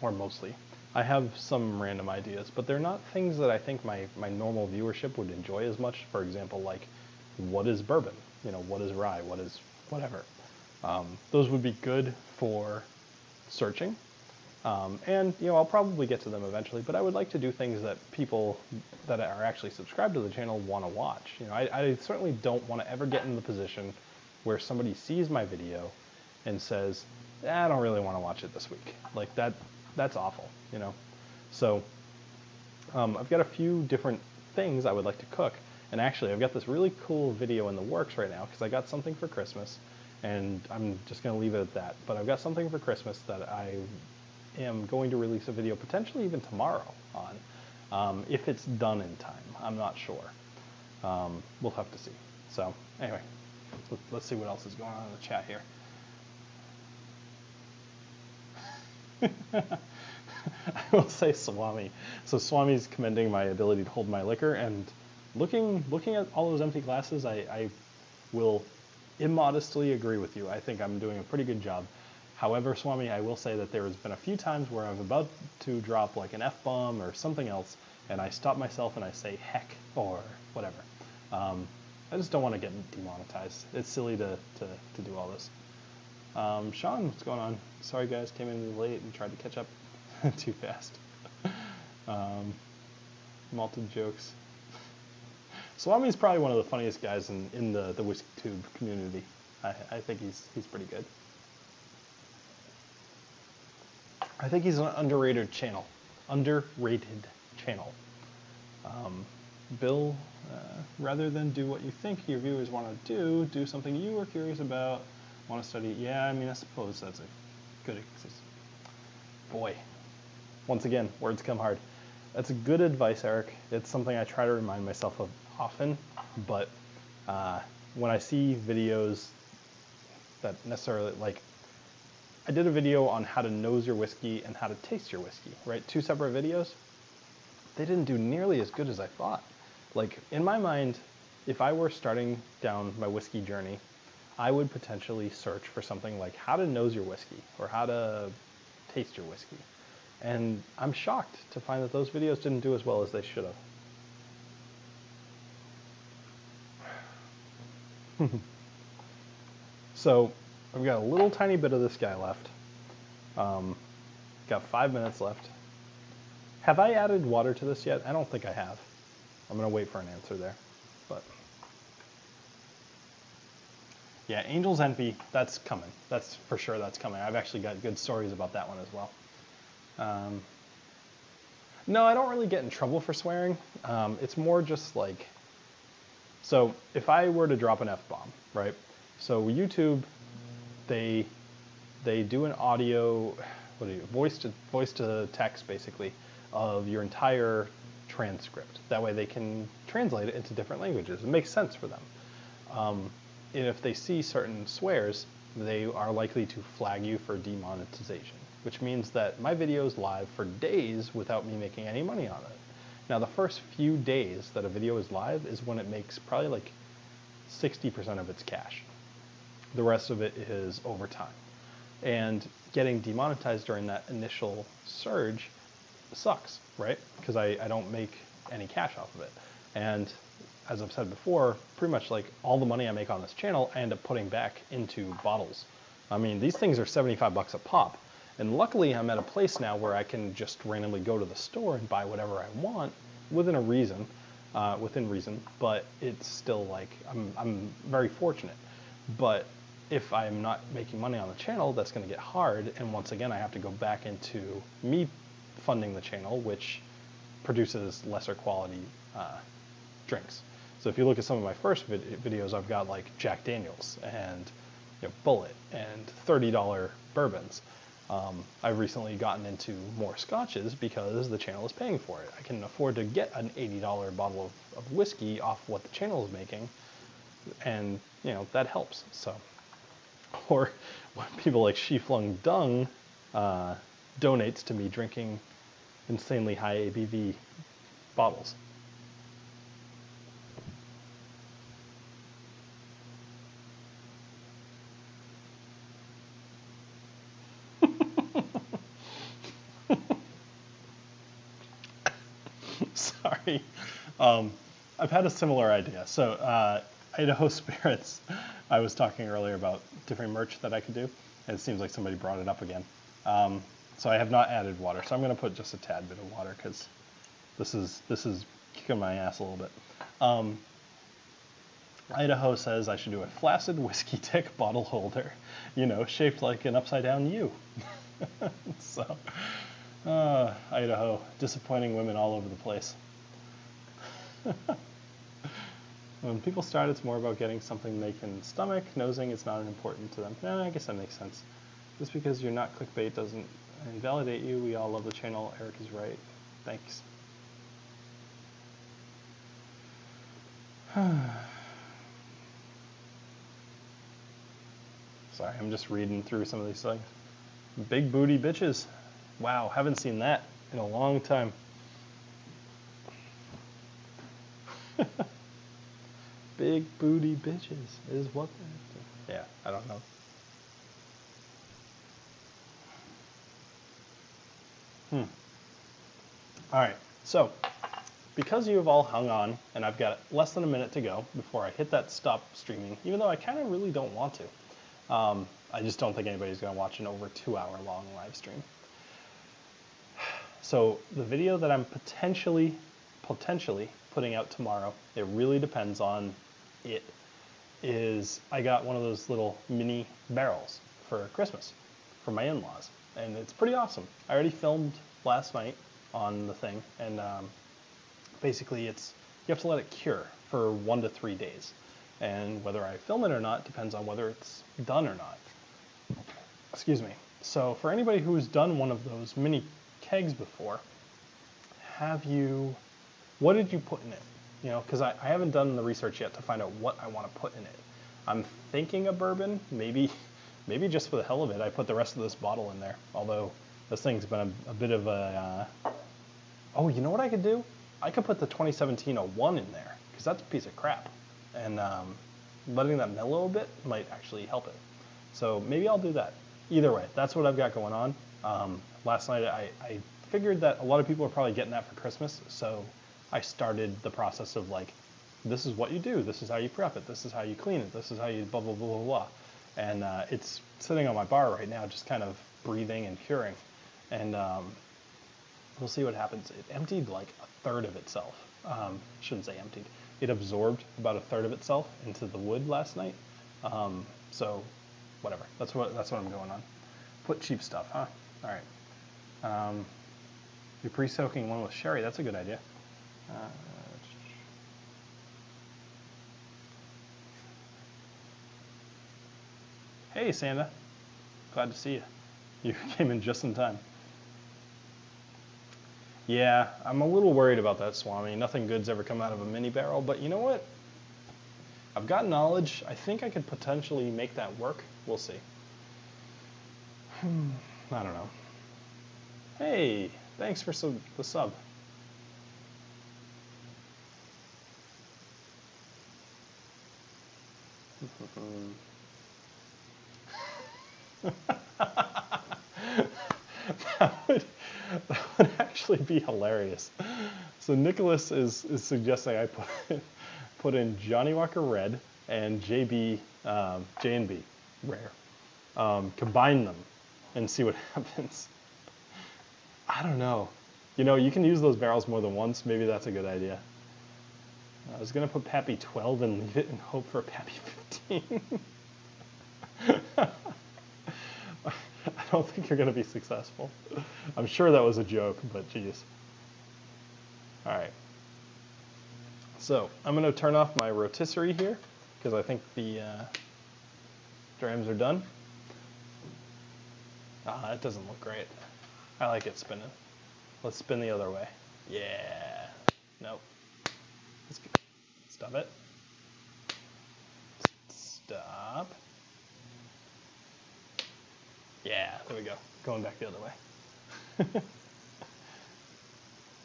or mostly. I have some random ideas, but they're not things that I think my normal viewership would enjoy as much. For example, like, what is bourbon? What is rye? What is whatever? Those would be good for searching. And I'll probably get to them eventually, but I would like to do things that people that are actually subscribed to the channel want to watch. I certainly don't want to ever get in the position where somebody sees my video and says, I don't really want to watch it this week. Like, that's awful, So I've got a few different things I would like to cook. And actually, I've got this really cool video in the works right now because I got something for Christmas, and I'm just going to leave it at that. But I've got something for Christmas that I am going to release a video potentially even tomorrow on, if it's done in time. I'm not sure. We'll have to see. So anyway, let's see what else is going on in the chat here. I will say Swami. So Swami's commending my ability to hold my liquor, and looking at all those empty glasses, I will immodestly agree with you. I think I'm doing a pretty good job. However, Swami, I will say that there has been a few times where I'm about to drop like an F-bomb or something else, and I stop myself and I say heck or whatever. I just don't want to get demonetized. It's silly to do all this. Sean, what's going on? Sorry guys, came in late and tried to catch up too fast. Malted jokes. Swami's probably one of the funniest guys in the WhiskeyTube community. I think he's pretty good. I think he's an underrated channel. Bill, rather than do what you think your viewers want to do something you are curious about, want to study. Yeah, I mean, I suppose that's a good excuse. Boy, once again, words come hard. That's good advice, Eric. It's something I try to remind myself of often, but when I see videos that necessarily, like, I did a video on how to nose your whiskey and how to taste your whiskey, right? 2 separate videos. They didn't do nearly as good as I thought. Like, in my mind, if I were starting down my whiskey journey, I would potentially search for something like how to nose your whiskey or how to taste your whiskey. And I'm shocked to find that those videos didn't do as well as they should have. So I've got a little tiny bit of this guy left. Got 5 minutes left. Have I added water to this yet? I don't think I have. I'm gonna wait for an answer there. But yeah, Angel's Envy, that's coming. That's for sure, that's coming. I've actually got good stories about that one as well. No, I don't really get in trouble for swearing. It's more just like, so if I were to drop an F-bomb, right? So YouTube, they do an audio, voice to text basically of your entire transcript. That way they can translate it into different languages. It makes sense for them. And if they see certain swears, they are likely to flag you for demonetization, which means that my video is live for days without me making any money on it. Now, the first few days that a video is live is when it makes probably like 60% of its cash. The rest of it is over time. And getting demonetized during that initial surge sucks, right? Because I don't make any cash off of it. And as I've said before, pretty much like all the money I make on this channel, I end up putting back into bottles. I mean, these things are 75 bucks a pop. And luckily I'm at a place now where I can just randomly go to the store and buy whatever I want within reason, but it's still like, I'm very fortunate. But if I'm not making money on the channel, that's gonna get hard. And once again, I have to go back into me funding the channel, which produces lesser quality drinks. So if you look at some of my first videos, I've got like Jack Daniels and Bullet and $30 bourbons. I've recently gotten into more scotches because the channel is paying for it. I can afford to get an $80 bottle of whiskey off what the channel is making, and that helps. So, or when people like She Flung Dung donates to me drinking insanely high ABV bottles. Sorry. I've had a similar idea. So Idaho Spirits, I was talking earlier about different merch that I could do, and it seems like somebody brought it up again. So I have not added water, so I'm going to put just a tad bit of water because this is kicking my ass a little bit. Idaho says I should do a flaccid whiskey tick bottle holder, shaped like an upside down U. So, Idaho, disappointing women all over the place. When people start, it's more about getting something they can stomach. Nosing is not important to them. I guess that makes sense. Just because you're not clickbait doesn't invalidate you. We all love the channel. Eric is right. Thanks. Sorry, I'm just reading through some of these things. Big booty bitches. Wow, haven't seen that in a long time. Big booty bitches is what they're. Yeah, I don't know. All right, so because you have all hung on and I've got less than a minute to go before I hit that stop streaming, even though I kind of really don't want to. I just don't think anybody's going to watch an over 2 hour long live stream. So the video that I'm potentially putting out tomorrow, it really depends on it, is I got one of those little mini barrels for Christmas from my in-laws, and it's pretty awesome. I already filmed last night on the thing, and basically you have to let it cure for 1 to 3 days, and whether I film it or not depends on whether it's done or not. Excuse me. So for anybody who's done one of those mini kegs before, what did you put in it? Because I haven't done the research yet to find out what I want to put in it. I'm thinking a bourbon, maybe just for the hell of it, I put the rest of this bottle in there. Although this thing's been a bit of a, oh, you know what I could do? I could put the 2017-01 in there, because that's a piece of crap. and letting that mellow a bit might actually help it. So maybe I'll do that. Either way, that's what I've got going on. Last night I figured that a lot of people are probably getting that for Christmas, so I started the process of like, this is what you do, this is how you prep it, this is how you clean it, this is how you blah, blah, blah, blah, blah. And it's sitting on my bar right now, just kind of breathing and curing. And we'll see what happens. It emptied like a third of itself. Shouldn't say emptied. It absorbed about a third of itself into the wood last night. So whatever, that's what I'm going on. Put cheap stuff, huh? All right. You're pre-soaking one with sherry. That's a good idea. Hey, Santa. Glad to see you. You came in just in time. Yeah, I'm a little worried about that, Swami. Nothing good's ever come out of a mini barrel, but you know what? I've got knowledge. I think I could potentially make that work. We'll see. I don't know. Hey, thanks for the sub. That would actually be hilarious. So Nicholas is suggesting I put in Johnny Walker Red and J&B Rare. Combine them and see what happens. I don't know. You know, you can use those barrels more than once. Maybe that's a good idea. I was going to put Pappy 12 and leave it and hope for Pappy 15. I don't think you're going to be successful. I'm sure that was a joke, but geez. All right. So I'm going to turn off my rotisserie here because I think the drams are done. That doesn't look great. I like it spinning. Let's spin the other way. Yeah. Nope. Let's go. Stop it. Stop. Yeah, there we go. Going back the other way.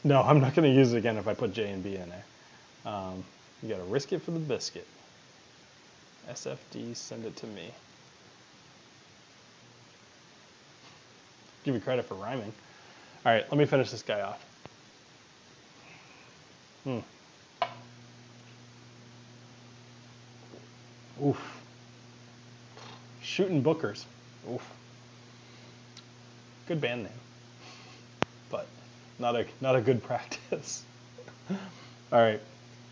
No, I'm not going to use it again if I put J and B in there. You got to risk it for the biscuit. SFD, send it to me. Give you credit for rhyming. All right, let me finish this guy off. Oof. Shooting Bookers. Oof. Good band name, but not a good practice. All right,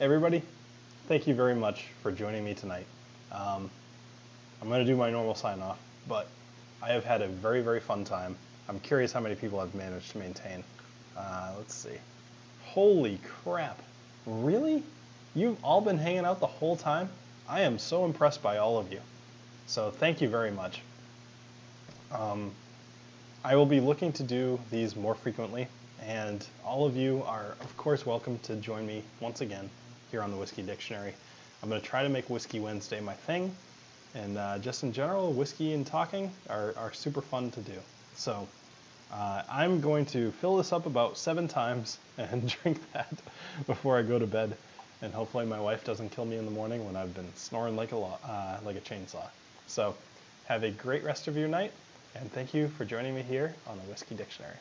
everybody, thank you very much for joining me tonight. I'm going to do my normal sign off, but I have had a very, very fun time. I'm curious how many people I've managed to maintain. Let's see. Holy crap. Really? You've all been hanging out the whole time? I am so impressed by all of you. So thank you very much. I will be looking to do these more frequently, and all of you are, of course, welcome to join me once again here on the Whiskey Dictionary. I'm going to try to make Whiskey Wednesday my thing, and just in general, whiskey and talking are super fun to do. So I'm going to fill this up about 7 times and drink that before I go to bed, and hopefully my wife doesn't kill me in the morning when I've been snoring like a chainsaw. So have a great rest of your night, and thank you for joining me here on the Whiskey Dictionary.